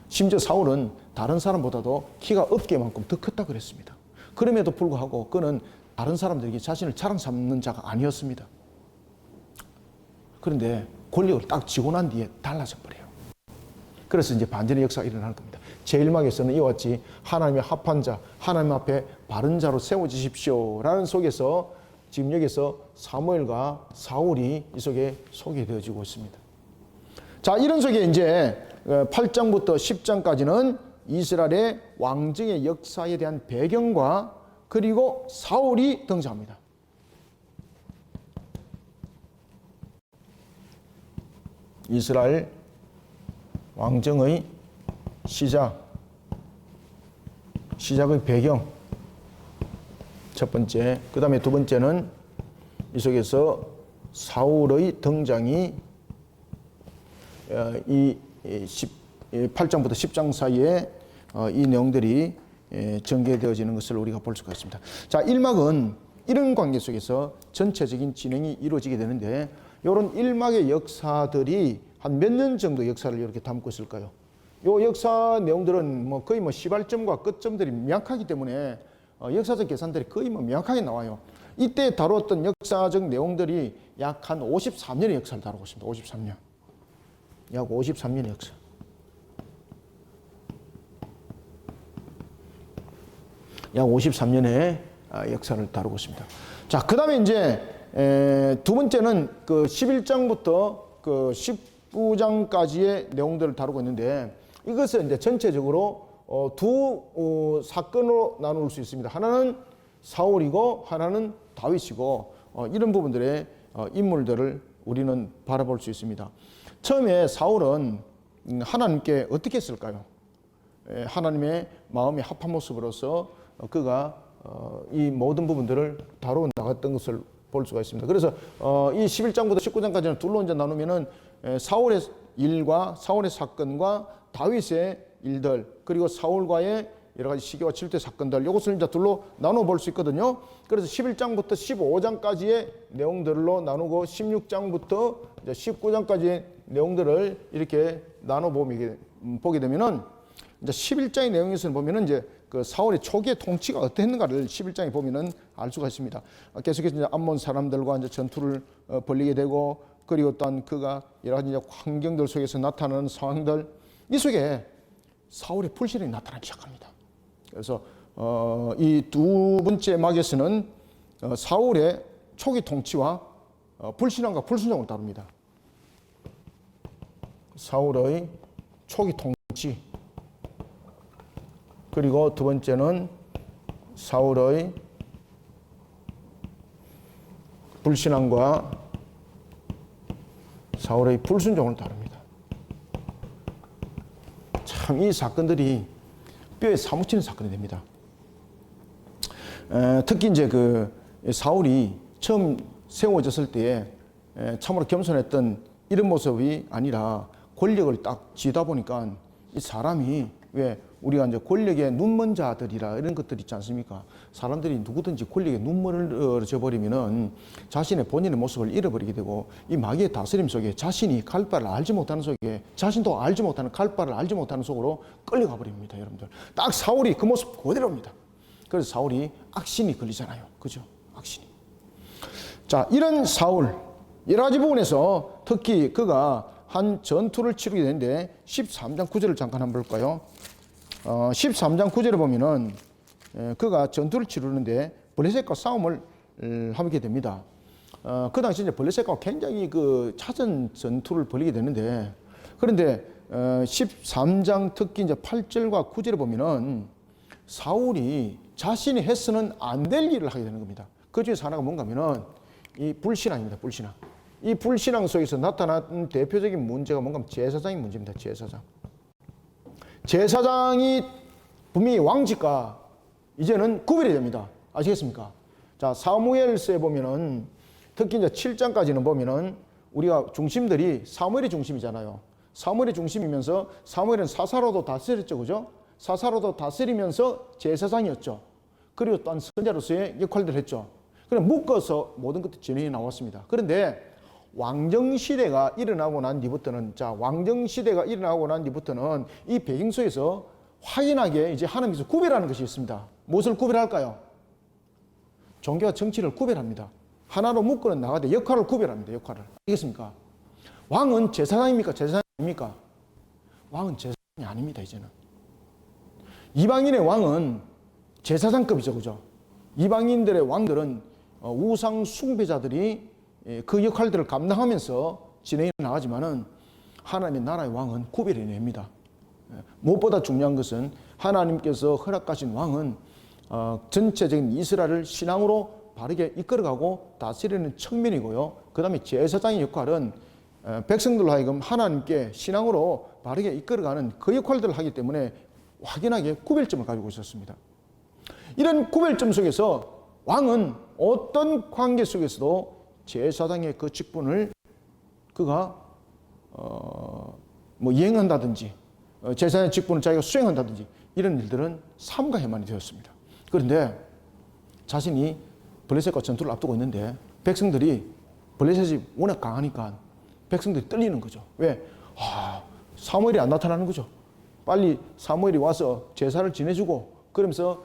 심지어 사울은 다른 사람보다도 키가 어깨만큼 더 컸다 그랬습니다. 그럼에도 불구하고 그는 다른 사람들에게 자신을 자랑 삼는 자가 아니었습니다. 그런데 권력을 딱 쥐고 난 뒤에 달라져 버려요. 그래서 이제 반전의 역사가 일어나는 겁니다. 제1막에서는 이와 같이 하나님의 합한 자, 하나님 앞에 바른 자로 세워지십시오라는 속에서 지금 여기서 사무엘과 사울이 이 속에 소개되어지고 있습니다. 자, 이런 속에 이제 8장부터 10장까지는 이스라엘의 왕정의 역사에 대한 배경과 그리고 사울이 등장합니다. 이스라엘 왕정의 시작의 배경 첫 번째, 그 다음에 두 번째는 이 속에서 사울의 등장이 이 8장부터 10장 사이에 이 내용들이 전개되어지는 것을 우리가 볼 수가 있습니다. 자, 1막은 이런 관계 속에서 전체적인 진행이 이루어지게 되는데 이런 1막의 역사들이 한 몇 년 정도 역사를 이렇게 담고 있을까요? 이 역사 내용들은 거의 시발점과 끝점들이 명확하기 때문에 역사적 계산들이 거의 명확하게 나와요. 이때 다루었던 역사적 내용들이 약 한 53년의 역사를 다루고 있습니다. 53년. 약 53년의 역사. 약 53년의 역사를 다루고 있습니다. 자, 그 다음에 이제 두 번째는 그 11장부터 그 19장까지의 내용들을 다루고 있는데 이것은 이제 전체적으로 두 사건으로 나눌 수 있습니다. 하나는 사울이고 하나는 다윗이고 이런 부분들의 인물들을 우리는 바라볼 수 있습니다. 처음에 사울은 하나님께 어떻게 했을까요? 하나님의 마음이 합한 모습으로서 그가 이 모든 부분들을 다루어 나갔던 것을 볼 수가 있습니다. 그래서 이 11장부터 19장까지는 둘로 이제 나누면은 사울의 일과 사울의 사건과 다윗의 일들 그리고 사울과의 여러 가지 시기와 질투의 사건들 이것을 이제 둘로 나눠 볼 수 있거든요. 그래서 11장부터 15장까지의 내용들로 나누고 16장부터 이제 19장까지의 내용들을 이렇게 나눠 보게 되면은 이제 11장의 내용에서 보면은 이제 그 사울의 초기의 통치가 어땠는가를 11장에 보면은 알 수가 있습니다. 계속해서 이제 암몬 사람들과 이제 전투를 벌이게 되고 그리고 또한 그가 여러 가지 이제 환경들 속에서 나타나는 상황들 이 속에 사울의 불신이 나타나기 시작합니다. 그래서 이 두 번째 막에서는 사울의 초기 통치와 불신앙과 불순종을 다룹니다. 사울의 초기 통치 그리고 두 번째는 사울의 불신앙과 사울의 불순종을 다룹니다. 참 이 사건들이 뼈에 사무치는 사건이 됩니다. 특히 이제 그 사울이 처음 세워졌을 때에 참으로 겸손했던 이런 모습이 아니라 권력을 딱 쥐다 보니까 이 사람이 왜 우리가 이제 권력에 눈먼 자들이라 이런 것들 있지 않습니까? 사람들이 누구든지 권력에 눈물을 져버리면은 자신의 본인의 모습을 잃어버리게 되고 이 마귀의 다스림 속에 자신이 갈 바를 알지 못하는 속에 자신도 알지 못하는 갈 바를 알지 못하는 속으로 끌려가 버립니다, 여러분들. 딱 사울이 그 모습 그대로입니다. 그래서 사울이 악신이 걸리잖아요, 그죠? 악신이. 자, 이런 사울 여러 가지 부분에서 특히 그가 한 전투를 치르게 되는데 13장 9절을 잠깐 한번 볼까요? 13장 9절에 보면은 그가 전투를 치르는데 블레셋과 싸움을 하게 됩니다. 그 당시 이제 블레셋과 굉장히 그 잦은 전투를 벌이게 되는데 그런데 13장 특히 이제 8절과 9절에 보면은 사울이 자신이 해서는 안 될 일을 하게 되는 겁니다. 그 중에서 하나가 뭔가 하면은 이 불신앙입니다. 불신앙. 이 불신앙 속에서 나타난 대표적인 문제가 뭔가 제사장의 문제입니다. 제사장이 분명히 왕직과 이제는 구별이 됩니다. 아시겠습니까? 자, 사무엘서에 보면은 특히 이제 7장까지는 보면은 우리가 중심들이 사무엘이 중심이잖아요. 사무엘이 중심이면서 사무엘은 사사로도 다스렸죠. 그죠? 사사로도 다스리면서 제사장이었죠. 그리고 또한 선자로서의 역할들을 했죠. 그럼 묶어서 모든 것들이 진행이 나왔습니다. 그런데 왕정 시대가 일어나고 난 뒤부터는, 자, 왕정 시대가 일어나고 난 뒤부터는 이 배경 속에서 확연하게 이제 하나님께서 구별하는 것이 있습니다. 무엇을 구별할까요? 종교와 정치를 구별합니다. 하나로 묶어는 나가되 역할을 구별합니다. 역할을. 알겠습니까? 왕은 제사장입니까? 제사장이 아닙니까? 왕은 제사장이 아닙니다. 이제는. 이방인의 왕은 제사장급이죠. 그죠? 이방인들의 왕들은 우상 숭배자들이 그 역할들을 감당하면서 진행해 나가지만은 하나님의 나라의 왕은 구별해냅니다. 무엇보다 중요한 것은 하나님께서 허락하신 왕은 전체적인 이스라엘을 신앙으로 바르게 이끌어가고 다스리는 측면이고요. 그 다음에 제사장의 역할은 백성들로 하여금 하나님께 신앙으로 바르게 이끌어가는 그 역할들을 하기 때문에 확연하게 구별점을 가지고 있었습니다. 이런 구별점 속에서 왕은 어떤 관계 속에서도 제사장의 그 직분을 그가 이행한다든지 제사장의 직분을 자기가 수행한다든지 이런 일들은 삼가해만이 되었습니다. 그런데 자신이 블레셋과 전투를 앞두고 있는데 백성들이 블레셋이 워낙 강하니까 백성들이 떨리는 거죠. 왜? 사무엘이 안 나타나는 거죠. 빨리 사무엘이 와서 제사를 지내주고 그러면서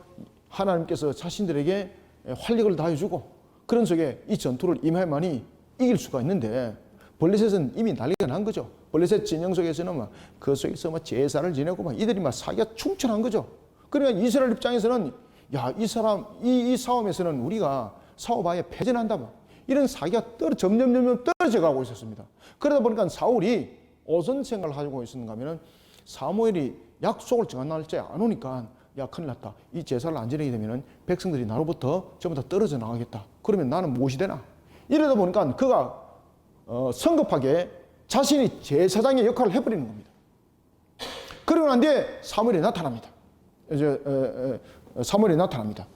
하나님께서 자신들에게 활력을 다해주고 그런 속에 이 전투를 임해야만이 이길 수가 있는데 블레셋은 이미 난리가 난 거죠. 블레셋 진영 속에서는 그 속에서 제사를 지내고 이들이 사기가 충천한 거죠. 그러니까 이스라엘 입장에서는 이 싸움에서는 우리가 싸워봐야 패전한다. 이런 사기가 점점 떨어져 가고 있었습니다. 그러다 보니까 사울이 어떤 생각을 가지고 있었는가 하면은 사무엘이 약속을 정한 날짜에 안 오니까 큰일 났다. 이 제사를 안 지내게 되면은 백성들이 나로부터 전부 다 떨어져 나가겠다. 그러면 나는 무엇이 되나? 이러다 보니까 그가 성급하게 자신이 제사장의 역할을 해버리는 겁니다. 그러고 난 뒤에 사무엘이 나타납니다. 사무엘이 나타납니다.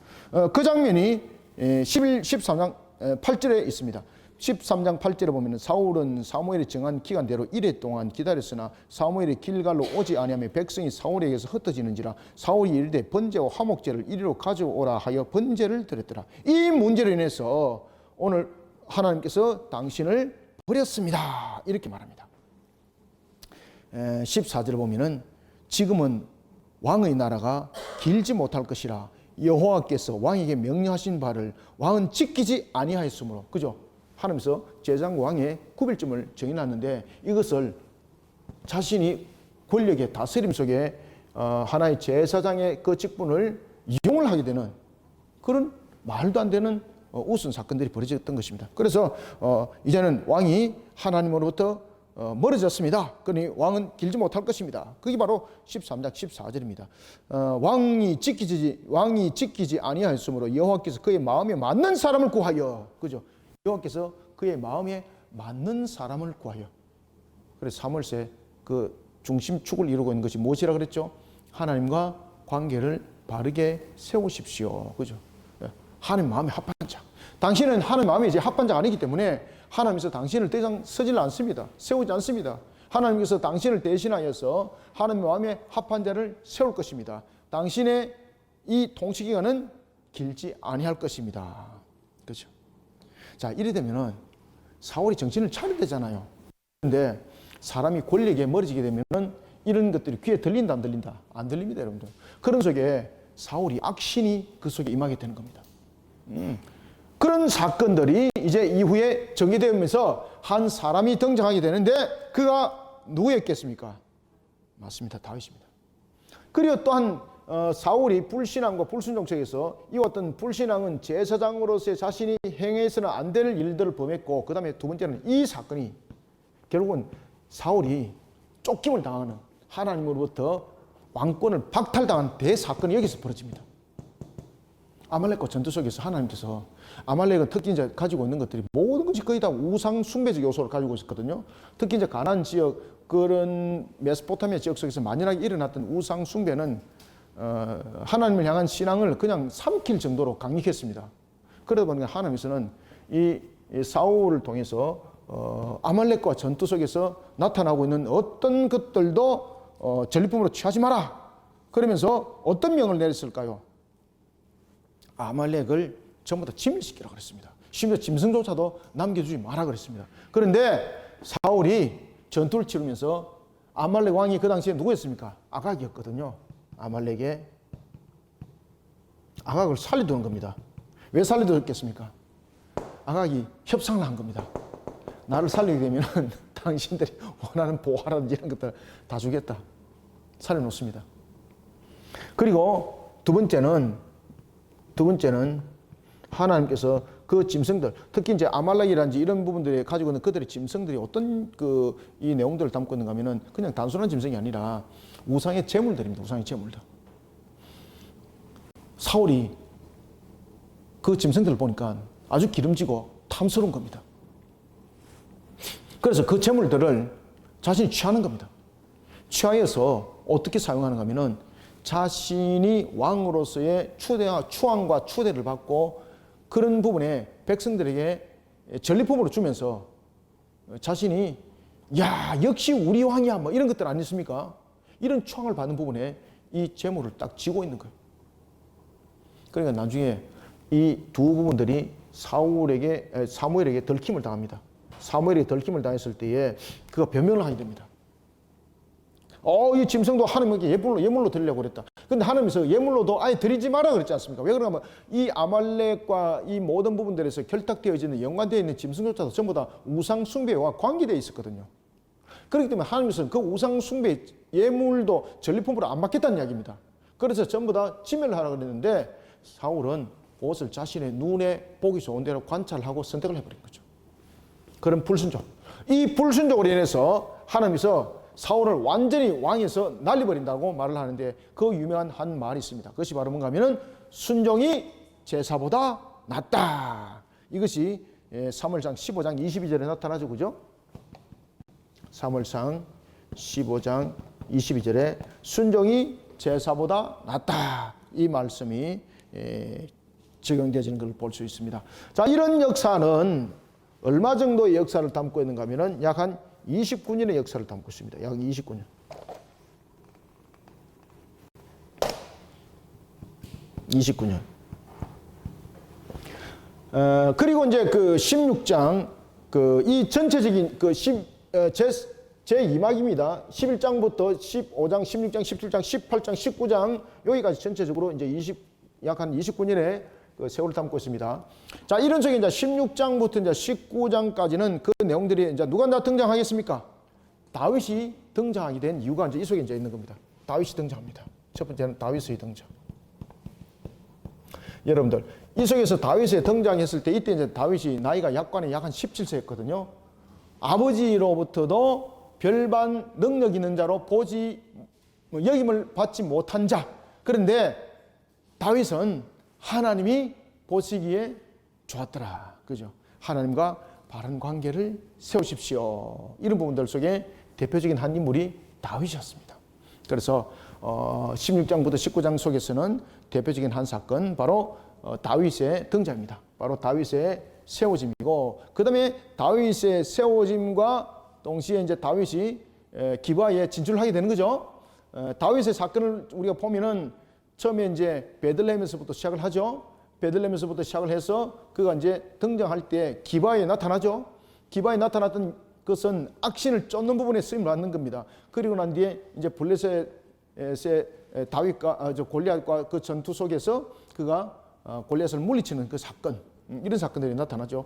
그 장면이 13장 8절에 있습니다. 13장 8절에 보면 사울은 사무엘이 정한 기간대로 이래 동안 기다렸으나 사무엘이 길갈로 오지 아니하며 백성이 사울에게서 흩어지는지라 사울이 이르되 번제와 화목제를 이리로 가져오라 하여 번제를 드렸더라. 이 문제로 인해서 오늘 하나님께서 당신을 버렸습니다. 이렇게 말합니다. 14절을 보면은 지금은 왕의 나라가 길지 못할 것이라 여호와께서 왕에게 명령하신 바를 왕은 지키지 아니하였으므로, 그죠? 하나님께서 제사장과 왕의 구별점을 정해놨는데 이것을 자신이 권력의 다스림 속에 하나의 제사장의 그 직분을 이용을 하게 되는 그런 말도 안 되는 우스운 사건들이 벌어졌던 것입니다. 그래서 이제는 왕이 하나님으로부터 멀어졌습니다. 그러니 왕은 길지 못할 것입니다. 그게 바로 13장 14절입니다. 왕이 지키지 아니하였으므로 여호와께서 그의 마음에 맞는 사람을 구하여, 그죠? 여호와께서 그의 마음에 맞는 사람을 구하여. 그래서 사무엘서의 그 중심축을 이루고 있는 것이 무엇이라 그랬죠? 하나님과 관계를 바르게 세우십시오. 그죠? 하나님 마음에 합한 자. 당신은 하나님 마음에 이제 합한 자가 아니기 때문에 하나님께서 당신을 더 이상 서질 않습니다. 세우지 않습니다. 하나님께서 당신을 대신하여서 하나님 마음에 합한 자를 세울 것입니다. 당신의 이 통치 기간은 길지 아니할 것입니다. 그렇죠? 자, 이래 되면은 사울이 정신을 차려야 되잖아요. 그런데 사람이 권력에 멀어지게 되면은 이런 것들이 귀에 들린다, 안 들린다? 안 들립니다, 여러분들. 그런 속에 사울이 악신이 그 속에 임하게 되는 겁니다. 그런 사건들이 이제 이후에 전개되면서 한 사람이 등장하게 되는데 그가 누구였겠습니까? 맞습니다. 다윗입니다. 그리고 또한 사울이 불신앙과 불순종 속에서 이 어떤 불신앙은 제사장으로서의 자신이 행해서는 안 될 일들을 범했고, 그 다음에 두 번째는 이 사건이 결국은 사울이 쫓김을 당하는, 하나님으로부터 왕권을 박탈당한 대사건이 여기서 벌어집니다. 아말렉과 전투 속에서 하나님께서, 아말렉은 특히 이제 가지고 있는 것들이 모든 것이 거의 다 우상 숭배적 요소를 가지고 있었거든요. 특히 이제 가나안 지역, 그런 메소포타미아 지역 속에서 만연하게 일어났던 우상 숭배는 하나님을 향한 신앙을 그냥 삼킬 정도로 강력했습니다. 그러다 보니까 하나님께서는 이 사울을 통해서 아말렉과 전투 속에서 나타나고 있는 어떤 것들도 전리품으로 취하지 마라. 그러면서 어떤 명을 내렸을까요? 아말렉을 전부 다 진멸시키라고 그랬습니다. 심지어 짐승조차도 남겨주지 마라 그랬습니다. 그런데 사울이 전투를 치르면서 아말렉 왕이 그 당시에 누구였습니까? 아각이었거든요. 아말렉의 아각을 살려두는 겁니다. 왜 살려두었겠습니까? 아각이 협상을 한 겁니다. 나를 살리게 되면 당신들이 원하는 보화라든지 이런 것들 다 주겠다. 살려놓습니다. 그리고 두 번째는 하나님께서 그 짐승들, 특히 이제 아말렉이라든지 이런 부분들이 가지고 있는 그들의 짐승들이 어떤 이 내용들을 담고 있는가 하면은 그냥 단순한 짐승이 아니라 우상의 제물들입니다. 우상의 제물들. 사울이 그 짐승들을 보니까 아주 기름지고 탐스러운 겁니다. 그래서 그 제물들을 자신이 취하는 겁니다. 취하여서 어떻게 사용하는가 하면은 자신이 왕으로서의 추앙과 추대를 받고 그런 부분에 백성들에게 전리품으로 주면서 자신이 야 역시 우리 왕이야 뭐 이런 것들 아니습니까? 이런 추앙을 받는 부분에 이 제물을 딱 쥐고 있는 거예요. 그러니까 나중에 이 두 부분들이 사무엘에게 들킴을 당합니다. 사무엘이 들킴을 당했을 때에 그가 변명을 하게 됩니다. 이 짐승도 하나님께 예물로 드리려고 그랬다. 근데 하나님께서 예물로도 아예 드리지 마라 그랬지 않습니까? 왜 그러냐면 이 아말렉과 이 모든 부분들에서 결탁되어지는 연관되어 있는 짐승조차도 전부 다 우상 숭배와 관계되어 있었거든요. 그렇기 때문에 하나님께서는 그 우상 숭배 예물도 전리품으로 안 받겠다는 이야기입니다. 그래서 전부 다 지멸하라고 그랬는데 사울은 그것을 자신의 눈에 보기 좋은 대로 관찰하고 선택을 해버린 거죠. 그런 불순종. 이 불순종으로 인해서 하나님께서 사울을 완전히 왕에서 날려버린다고 말을 하는데 그 유명한 한 말이 있습니다. 그것이 바로 뭔가 하면은 순종이 제사보다 낫다. 이것이 사무엘상 15장 22절에 나타나죠. 그죠? 사무엘상 15장 22절에 순종이 제사보다 낫다. 이 말씀이 적용되어지는 걸 볼 수 있습니다. 자, 이런 역사는 얼마 정도의 역사를 담고 있는가 하면은 약 한 29년의 역사를 담고 있습니다. 약 29년. 29년. 그리고 이제 그 16장, 이 전체적인 제2막입니다. 11장부터 15장, 16장, 17장, 18장, 19장, 여기까지 전체적으로 이제 약 한 29년의 세월을 담고 있습니다. 자, 이런 쪽에 이제 16장부터 이제 19장까지는 그 내용들이 이제 누가 다 등장하겠습니까? 다윗이 등장하게 된 이유가 이제 이 속에 이제 있는 겁니다. 다윗이 등장합니다. 첫 번째는 다윗의 등장. 여러분들, 이 속에서 다윗이 등장했을 때 이때 이제 다윗이 나이가 약 한 17세였거든요. 아버지로부터도 별반 능력 있는 자로 여김을 받지 못한 자. 그런데 다윗은 하나님이 보시기에 좋았더라. 그죠? 하나님과 바른 관계를 세우십시오. 이런 부분들 속에 대표적인 한 인물이 다윗이었습니다. 그래서 16장부터 19장 속에서는 대표적인 한 사건, 바로 다윗의 등장입니다. 바로 다윗의 세워짐이고, 그 다음에 다윗의 세워짐과 동시에 이제 다윗이 기브아에 진출하게 되는 거죠. 다윗의 사건을 우리가 보면은 처음에 이제 베들레헴에서부터 시작을 하죠. 베들레헴에서부터 시작을 해서 그가 이제 등장할 때 기브아에 나타나죠. 기브아에 나타났던 것은 악신을 쫓는 부분에 쓰임을 받는 겁니다. 그리고 난 뒤에 이제 블레셋의 다윗과 골리앗과 그 전투 속에서 그가 골리앗을 물리치는 그 사건, 이런 사건들이 나타나죠.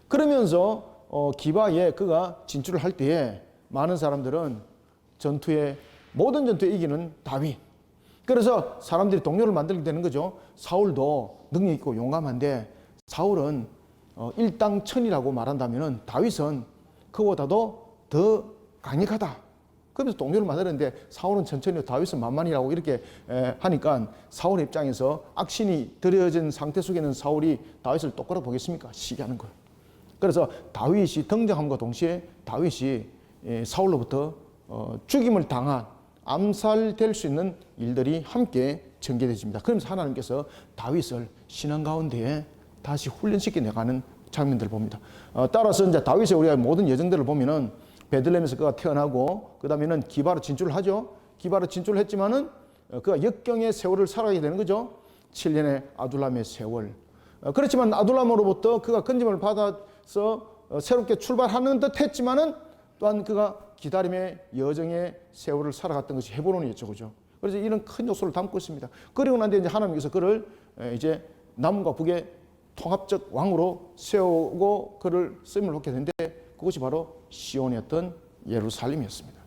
그러면서 기브아에 그가 진출을 할 때에 많은 사람들은 모든 전투에 이기는 다윗. 그래서 사람들이 동료를 만들게 되는 거죠. 사울도 능력 있고 용감한데 사울은 일당천이라고 말한다면 다윗은 그보다도 더 강력하다. 그러면서 동료를 만드는데 사울은 천천히 다윗은 만만이라고 이렇게 하니까 사울의 입장에서 악신이 들여진 상태 속에 있는 사울이 다윗을 똑바로 보겠습니까? 시기하는 거예요. 그래서 다윗이 등장함과 동시에 다윗이 사울로부터 죽임을 당한 암살될 수 있는 일들이 함께 전개되집니다. 그러면서 하나님께서 다윗을 신앙 가운데에 다시 훈련시켜 나가는 장면들을 봅니다. 따라서 이제 다윗의 우리가 모든 여정들을 보면은 베들레헴에서 그가 태어나고 그 다음에는 기바로 진출을 하죠. 기바로 진출을 했지만은 그가 역경의 세월을 살아가게 되는 거죠. 7년의 아둘람의 세월. 그렇지만 아둘람으로부터 그가 건짐을 받아서 새롭게 출발하는 듯 했지만은 또한 그가 기다림의 여정의 세월을 살아갔던 것이 헤브론이었죠. 그죠? 그래서 이런 큰 요소를 담고 있습니다. 그리고 난 뒤에 이제 하나님께서 그를 이제 남과 북의 통합적 왕으로 세우고 그를 쓰임을 받게 되는데 그것이 바로 시온이었던 예루살렘이었습니다.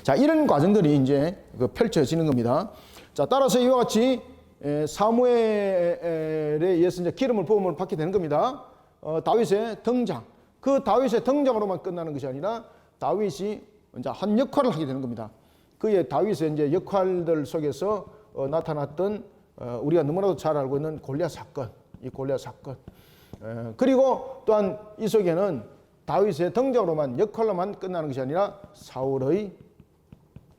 자, 이런 과정들이 이제 펼쳐지는 겁니다. 자, 따라서 이와 같이 사무엘에 의해서 이제 기름을 부음을 받게 되는 겁니다. 다윗의 등장. 그 다윗의 등장으로만 끝나는 것이 아니라 다윗이 이제 한 역할을 하게 되는 겁니다. 그의 다윗의 이제 역할들 속에서 나타났던 우리가 너무나도 잘 알고 있는 골리앗 사건, 이 골리앗 사건. 그리고 또한 이 속에는 다윗의 등장으로만 역할로만 끝나는 것이 아니라 사울의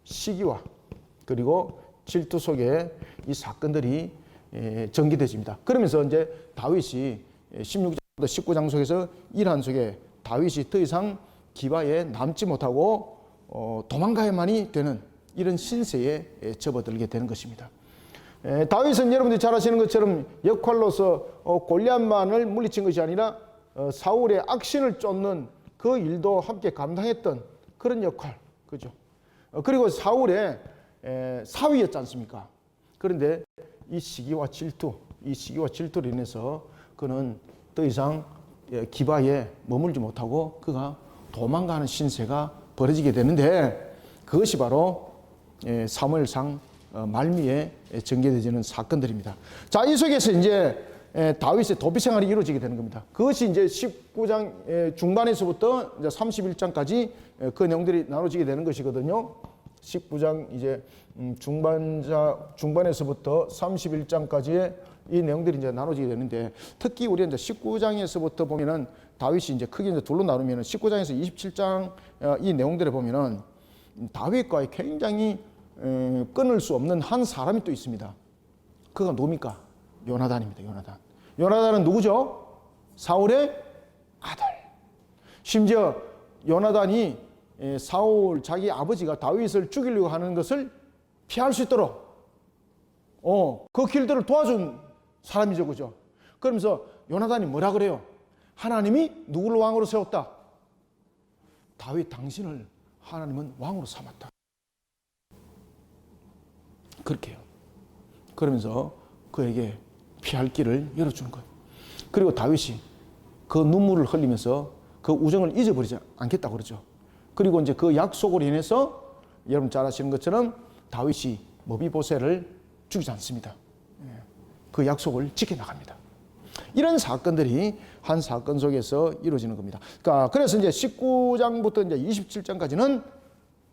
시기와 그리고 질투 속에 이 사건들이 전개되집니다. 그러면서 이제 다윗이 16장부터 19장 속에서 일한 속에 다윗이 더 이상 기바에 남지 못하고 도망가야만이 되는 이런 신세에 접어들게 되는 것입니다. 다윗은 여러분들이 잘 아시는 것처럼 역할로서 골리앗만을 물리친 것이 아니라 사울의 악신을 쫓는 그 일도 함께 감당했던 그런 역할, 그죠? 그리고 사울의 사위였지 않습니까? 그런데 이 시기와 질투로 인해서 그는 더 이상 기바에 머물지 못하고 그가 도망가는 신세가 벌어지게 되는데 그것이 바로 사무엘상 말미에 전개되어지는 사건들입니다. 자, 이 속에서 이제 다윗의 도피 생활이 이루어지게 되는 겁니다. 그것이 이제 19장 중반에서부터 이제 31장까지 그 내용들이 나눠지게 되는 것이거든요. 19장 이제 중반에서부터 31장까지의 이 내용들이 이제 나눠지게 되는데 특히 우리 이제 19장에서부터 보면은 다윗이 이제 크게 이제 둘로 나누면은 19장에서 27장 이 내용들을 보면은 다윗과의 굉장히 끊을 수 없는 한 사람이 또 있습니다. 그가 누굽니까? 요나단입니다. 요나단은 누구죠? 사울의 아들. 심지어 요나단이 사울 자기 아버지가 다윗을 죽이려고 하는 것을 피할 수 있도록 그 길들을 도와준 사람이죠. 그죠? 그러면서 요나단이 뭐라 그래요? 하나님이 누구를 왕으로 세웠다? 다윗 당신을 하나님은 왕으로 삼았다. 그렇게 해요. 그러면서 그에게 피할 길을 열어주는 거예요. 그리고 다윗이 그 눈물을 흘리면서 그 우정을 잊어버리지 않겠다 그러죠. 그리고 이제 그 약속으로 인해서 여러분 잘 아시는 것처럼 다윗이 머비보셋을 죽이지 않습니다. 그 약속을 지켜나갑니다. 이런 사건들이 한 사건 속에서 이루어지는 겁니다. 그러니까 그래서 이제 19장부터 이제 27장까지는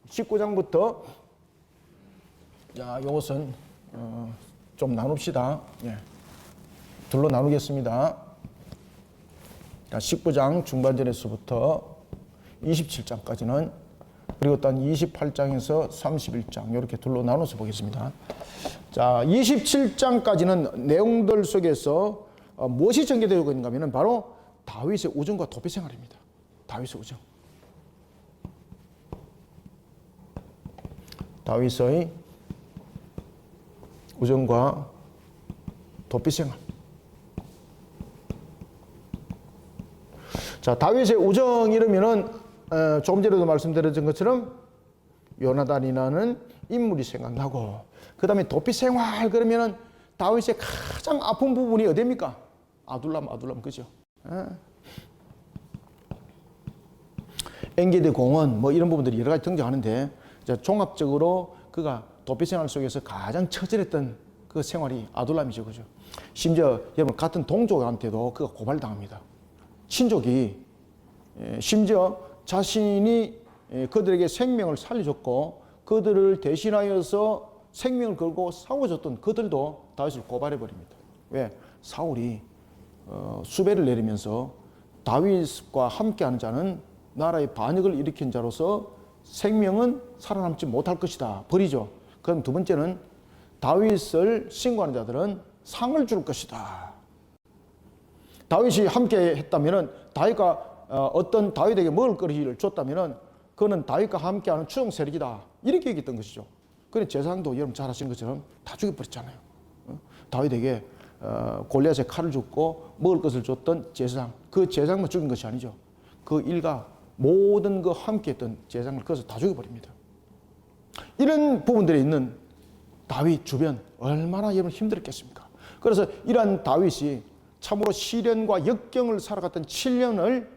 19장부터 자, 이것은 좀 나눕시다. 둘로 나누겠습니다. 19장 중반절에서부터 27장까지는 그리고 또 28장에서 31장 이렇게 둘로 나눠서 보겠습니다. 자, 27장까지는 내용들 속에서 무엇이 전개되고 있는가 하면 바로 다윗의 우정과 도피 생활입니다. 다윗의 우정. 다윗의 우정과 도피 생활. 자, 다윗의 우정 이러면은 조금 전에도 말씀드렸던 것처럼 요나단이라는 인물이 생각나고 그 다음에 도피 생활 그러면은 다윗의 가장 아픈 부분이 어디입니까? 아둘람 그죠? 엔게디 공원 뭐 이런 부분들이 여러 가지 등장하는데 종합적으로 그가 도피 생활 속에서 가장 처절했던 그 생활이 아둘람이죠, 그죠? 심지어 여러분 같은 동족한테도 그가 고발당합니다. 친족이 심지어 자신이 그들에게 생명을 살려줬고 그들을 대신하여서 생명을 걸고 싸워줬던 그들도 다윗을 고발해버립니다. 왜? 사울이 수배를 내리면서 다윗과 함께하는 자는 나라의 반역을 일으킨 자로서 생명은 살아남지 못할 것이다. 버리죠. 그럼 두 번째는 다윗을 신고하는 자들은 상을 줄 것이다. 다윗이 함께 했다면 다윗과 어떤 다윗에게 먹을 거리를 줬다면 그는 다윗과 함께하는 추종 세력이다. 이렇게 얘기했던 것이죠. 그런데 제사장도 여러분 잘 아시는 것처럼 다 죽여버렸잖아요. 다윗에게 골리앗의 칼을 줬고 먹을 것을 줬던 제사장, 그 제사장만 죽인 것이 아니죠. 그 일가 모든 그 함께했던 제사장을 그것을 다 죽여버립니다. 이런 부분들에 있는 다윗 주변 얼마나 여러분 힘들었겠습니까? 그래서 이러한 다윗이 참으로 시련과 역경을 살아갔던 7년을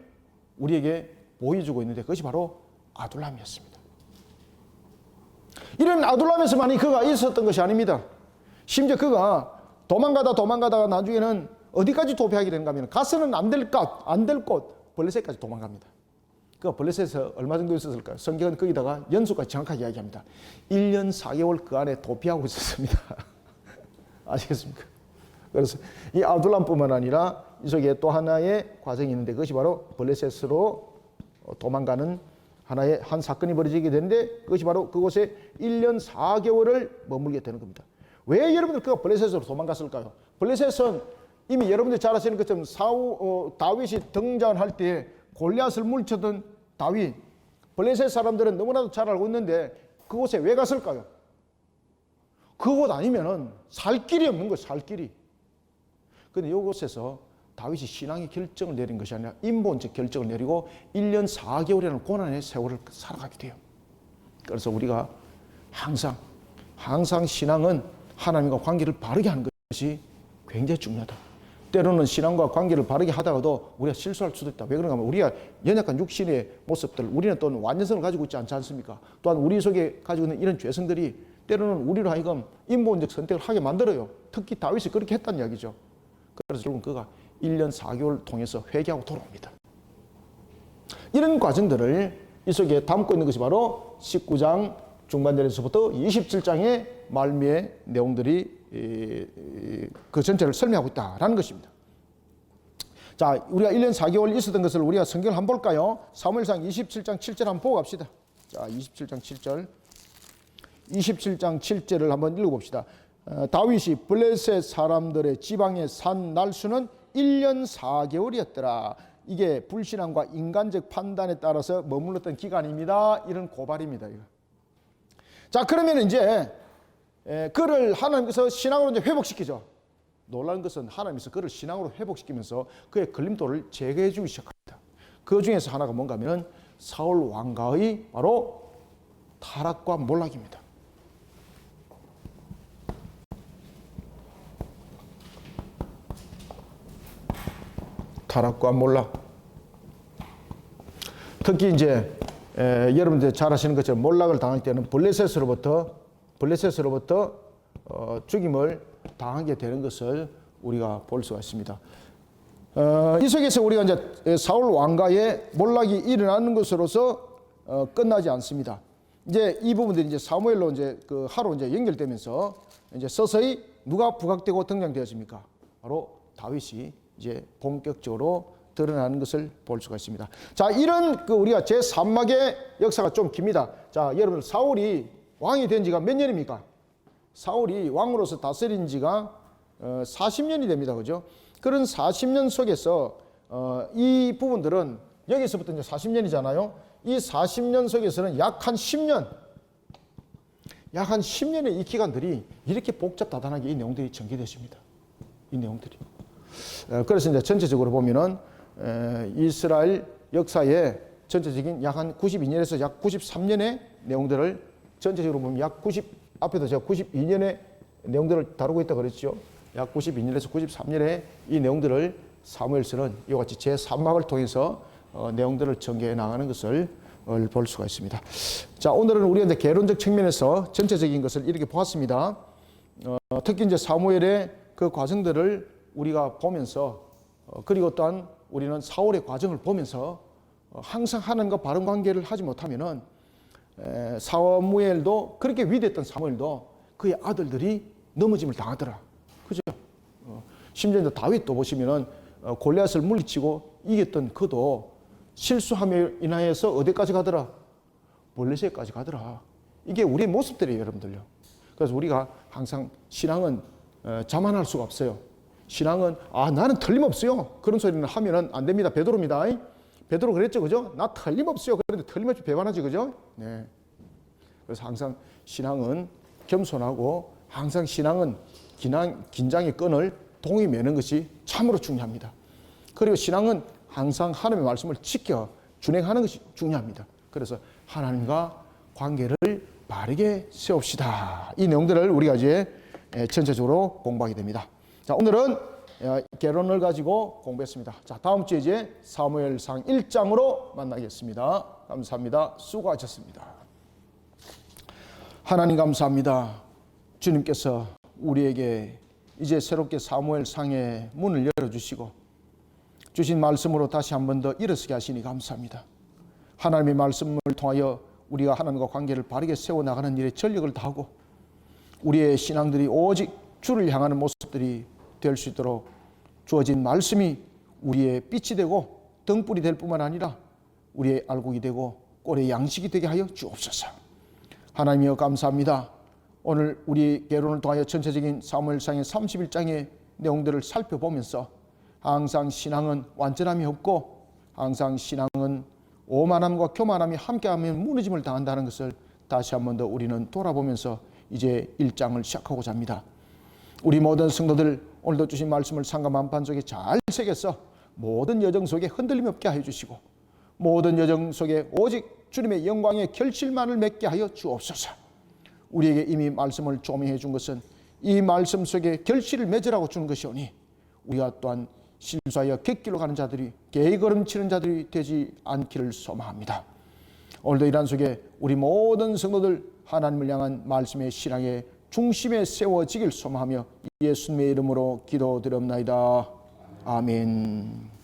우리에게 보여주고 있는데 그것이 바로 아둘람이었습니다. 이런 아둘람에서만이 그가 있었던 것이 아닙니다. 심지어 그가 도망가다가 나중에는 어디까지 도피하게 되는가 하면 가서는 안 될 곳 블레셋까지 도망갑니다. 그가 블레셋에서 얼마 정도 있었을까요? 성경은 거기다가 연수까지 정확하게 이야기합니다. 1년 4개월 그 안에 도피하고 있었습니다. 아시겠습니까? 그래서 이 아둘람뿐만 아니라 이 속에 또 하나의 과정이 있는데 그것이 바로 블레셋으로 도망가는 하나의 한 사건이 벌어지게 되는데 그것이 바로 그곳에 1년 4개월을 머물게 되는 겁니다. 왜 여러분들 그가 블레셋으로 도망갔을까요? 블레셋은 이미 여러분들 잘 아시는 것처럼 다윗이 등장할 때 골리앗을 물리쳤던 다윗, 블레셋 사람들은 너무나도 잘 알고 있는데 그곳에 왜 갔을까요? 그곳 아니면은 살 길이 없는 거예요, 살 길이. 그런데 이곳에서 다윗이 신앙의 결정을 내린 것이 아니라 인본적 결정을 내리고 1년 4개월이라는 고난의 세월을 살아가게 돼요. 그래서 우리가 항상 신앙은 하나님과 관계를 바르게 하는 것이 굉장히 중요하다. 때로는 신앙과 관계를 바르게 하다가도 우리가 실수할 수도 있다. 왜 그런가 하면 우리가 연약한 육신의 모습들, 우리는 또는 완전성을 가지고 있지 않지 않습니까? 또한 우리 속에 가지고 있는 이런 죄성들이 때로는 우리로 하여금 인본적 선택을 하게 만들어요. 특히 다윗이 그렇게 했다는 이야기죠. 그래서 결국 그가 1년 4개월을 통해서 회개하고 돌아옵니다. 이런 과정들을 이 속에 담고 있는 것이 바로 19장 중반절에서부터 27장의 말미의 내용들이 그 전체를 설명하고 있다라는 것입니다. 자, 우리가 1년 4개월 있었던 것을 우리가 성경을 한번 볼까요? 사무엘상 27장 7절 한번 보고 갑시다. 자, 27장 7절. 27장 7절을 한번 읽어봅시다. 다윗이 블레셋 사람들의 지방에 산 날수는 1년 4개월이었더라. 이게 불신앙과 인간적 판단에 따라서 머물렀던 기간입니다. 이런 고발입니다. 이거. 자, 그러면 이제 그를 하나님께서 신앙으로 이제 회복시키죠. 놀라운 것은 하나님께서 그를 신앙으로 회복시키면서 그의 걸림돌을 제거해 주기 시작합니다. 그 중에서 하나가 뭔가 하면 사울 왕가의 바로 타락과 몰락입니다. 타락과 몰락. 특히 이제 여러분들 잘 아시는 것처럼 몰락을 당할 때는 블레셋으로부터 죽임을 당하게 되는 것을 우리가 볼 수가 있습니다. 이 속에서 우리가 이제 사울 왕가의 몰락이 일어나는 것으로서 끝나지 않습니다. 이제 이 부분들이 이제 사무엘로 이제 그 하로 이제 연결되면서 이제 서서히 누가 부각되고 등장되었습니까? 바로 다윗이 이제 본격적으로 드러나는 것을 볼 수가 있습니다. 자, 이런 우리가 제3막의 역사가 좀 깁니다. 자, 여러분 사울이 왕이 된 지가 몇 년입니까? 사울이 왕으로서 다스린 지가 40년이 됩니다. 그죠? 그런 40년 속에서 이 부분들은 여기서부터 이제 40년이잖아요. 이 40년 속에서는 약 한 10년의 이 기간들이 이렇게 복잡다단하게 이 내용들이 전개되십니다. 이 내용들이. 그래서 이제 전체적으로 보면은 이스라엘 역사의 전체적인 약 한 92년에서 약 93년의 내용들을 전체적으로 보면 앞에도 제가 92년의 내용들을 다루고 있다고 그랬죠. 약 92년에서 93년의 이 내용들을 사무엘서는 이와 같이 제3막을 통해서 내용들을 전개해 나가는 것을 볼 수가 있습니다. 자, 오늘은 우리가 이제 개론적 측면에서 전체적인 것을 이렇게 보았습니다. 특히 이제 사무엘의 그 과정들을 우리가 보면서 그리고 또한 우리는 사울의 과정을 보면서 항상 하나님과 바른 관계를 하지 못하면은 사무엘도 그렇게 위대했던 사무엘도 그의 아들들이 넘어짐을 당하더라. 그죠? 심지어 이제 다윗도 보시면은 골리앗을 물리치고 이겼던 그도 실수함에 인하여서 어디까지 가더라? 블레셋까지 가더라. 이게 우리의 모습들이에요, 여러분들요. 그래서 우리가 항상 신앙은 자만할 수가 없어요. 신앙은 나는 틀림없어요. 그런 소리는 하면은 안 됩니다. 베드로입니다. 베드로 그랬죠, 그죠? 나 틀림없어요. 그런데 틀림없이 배반하지, 그죠? 네. 그래서 항상 신앙은 겸손하고 항상 신앙은 긴장의 끈을 동이 매는 것이 참으로 중요합니다. 그리고 신앙은 항상 하나님의 말씀을 지켜 준행하는 것이 중요합니다. 그래서 하나님과 관계를 바르게 세웁시다. 이 내용들을 우리가 이제 전체적으로 공부하게 됩니다. 자, 오늘은 결론을 가지고 공부했습니다. 자, 다음 주에 이제 사무엘상 1장으로 만나겠습니다. 감사합니다. 수고하셨습니다. 하나님 감사합니다. 주님께서 우리에게 이제 새롭게 사무엘상의 문을 열어주시고 주신 말씀으로 다시 한 번 더 일어서게 하시니 감사합니다. 하나님의 말씀을 통하여 우리가 하나님과 관계를 바르게 세워나가는 일에 전력을 다하고 우리의 신앙들이 오직 주를 향하는 모습들이 될 수 있도록 주어진 말씀이 우리의 빛이 되고 등불이 될 뿐만 아니라 우리의 알곡이 되고 꼴의 양식이 되게 하여 주옵소서. 하나님이여 감사합니다. 오늘 우리 개론을 통하여 전체적인 사무엘상의 31장의 내용들을 살펴보면서 항상 신앙은 완전함이 없고 항상 신앙은 오만함과 교만함이 함께하면 무너짐을 당한다는 것을 다시 한 번 더 우리는 돌아보면서 이제 1장을 시작하고자 합니다. 우리 모든 성도들 오늘도 주신 말씀을 상과 만판 속에 잘 새겨서 모든 여정 속에 흔들림 없게 하여 주시고 모든 여정 속에 오직 주님의 영광의 결실만을 맺게 하여 주옵소서. 우리에게 이미 말씀을 조명해 준 것은 이 말씀 속에 결실을 맺으라고 주는 것이오니 우리가 또한 실수하여 객길로 가는 자들이 게으름치는 자들이 되지 않기를 소망합니다. 오늘도 이란 속에 우리 모든 성도들 하나님을 향한 말씀의 신앙의 중심에 세워지길 소망하며 예수님의 이름으로 기도드립나이다. 아멘.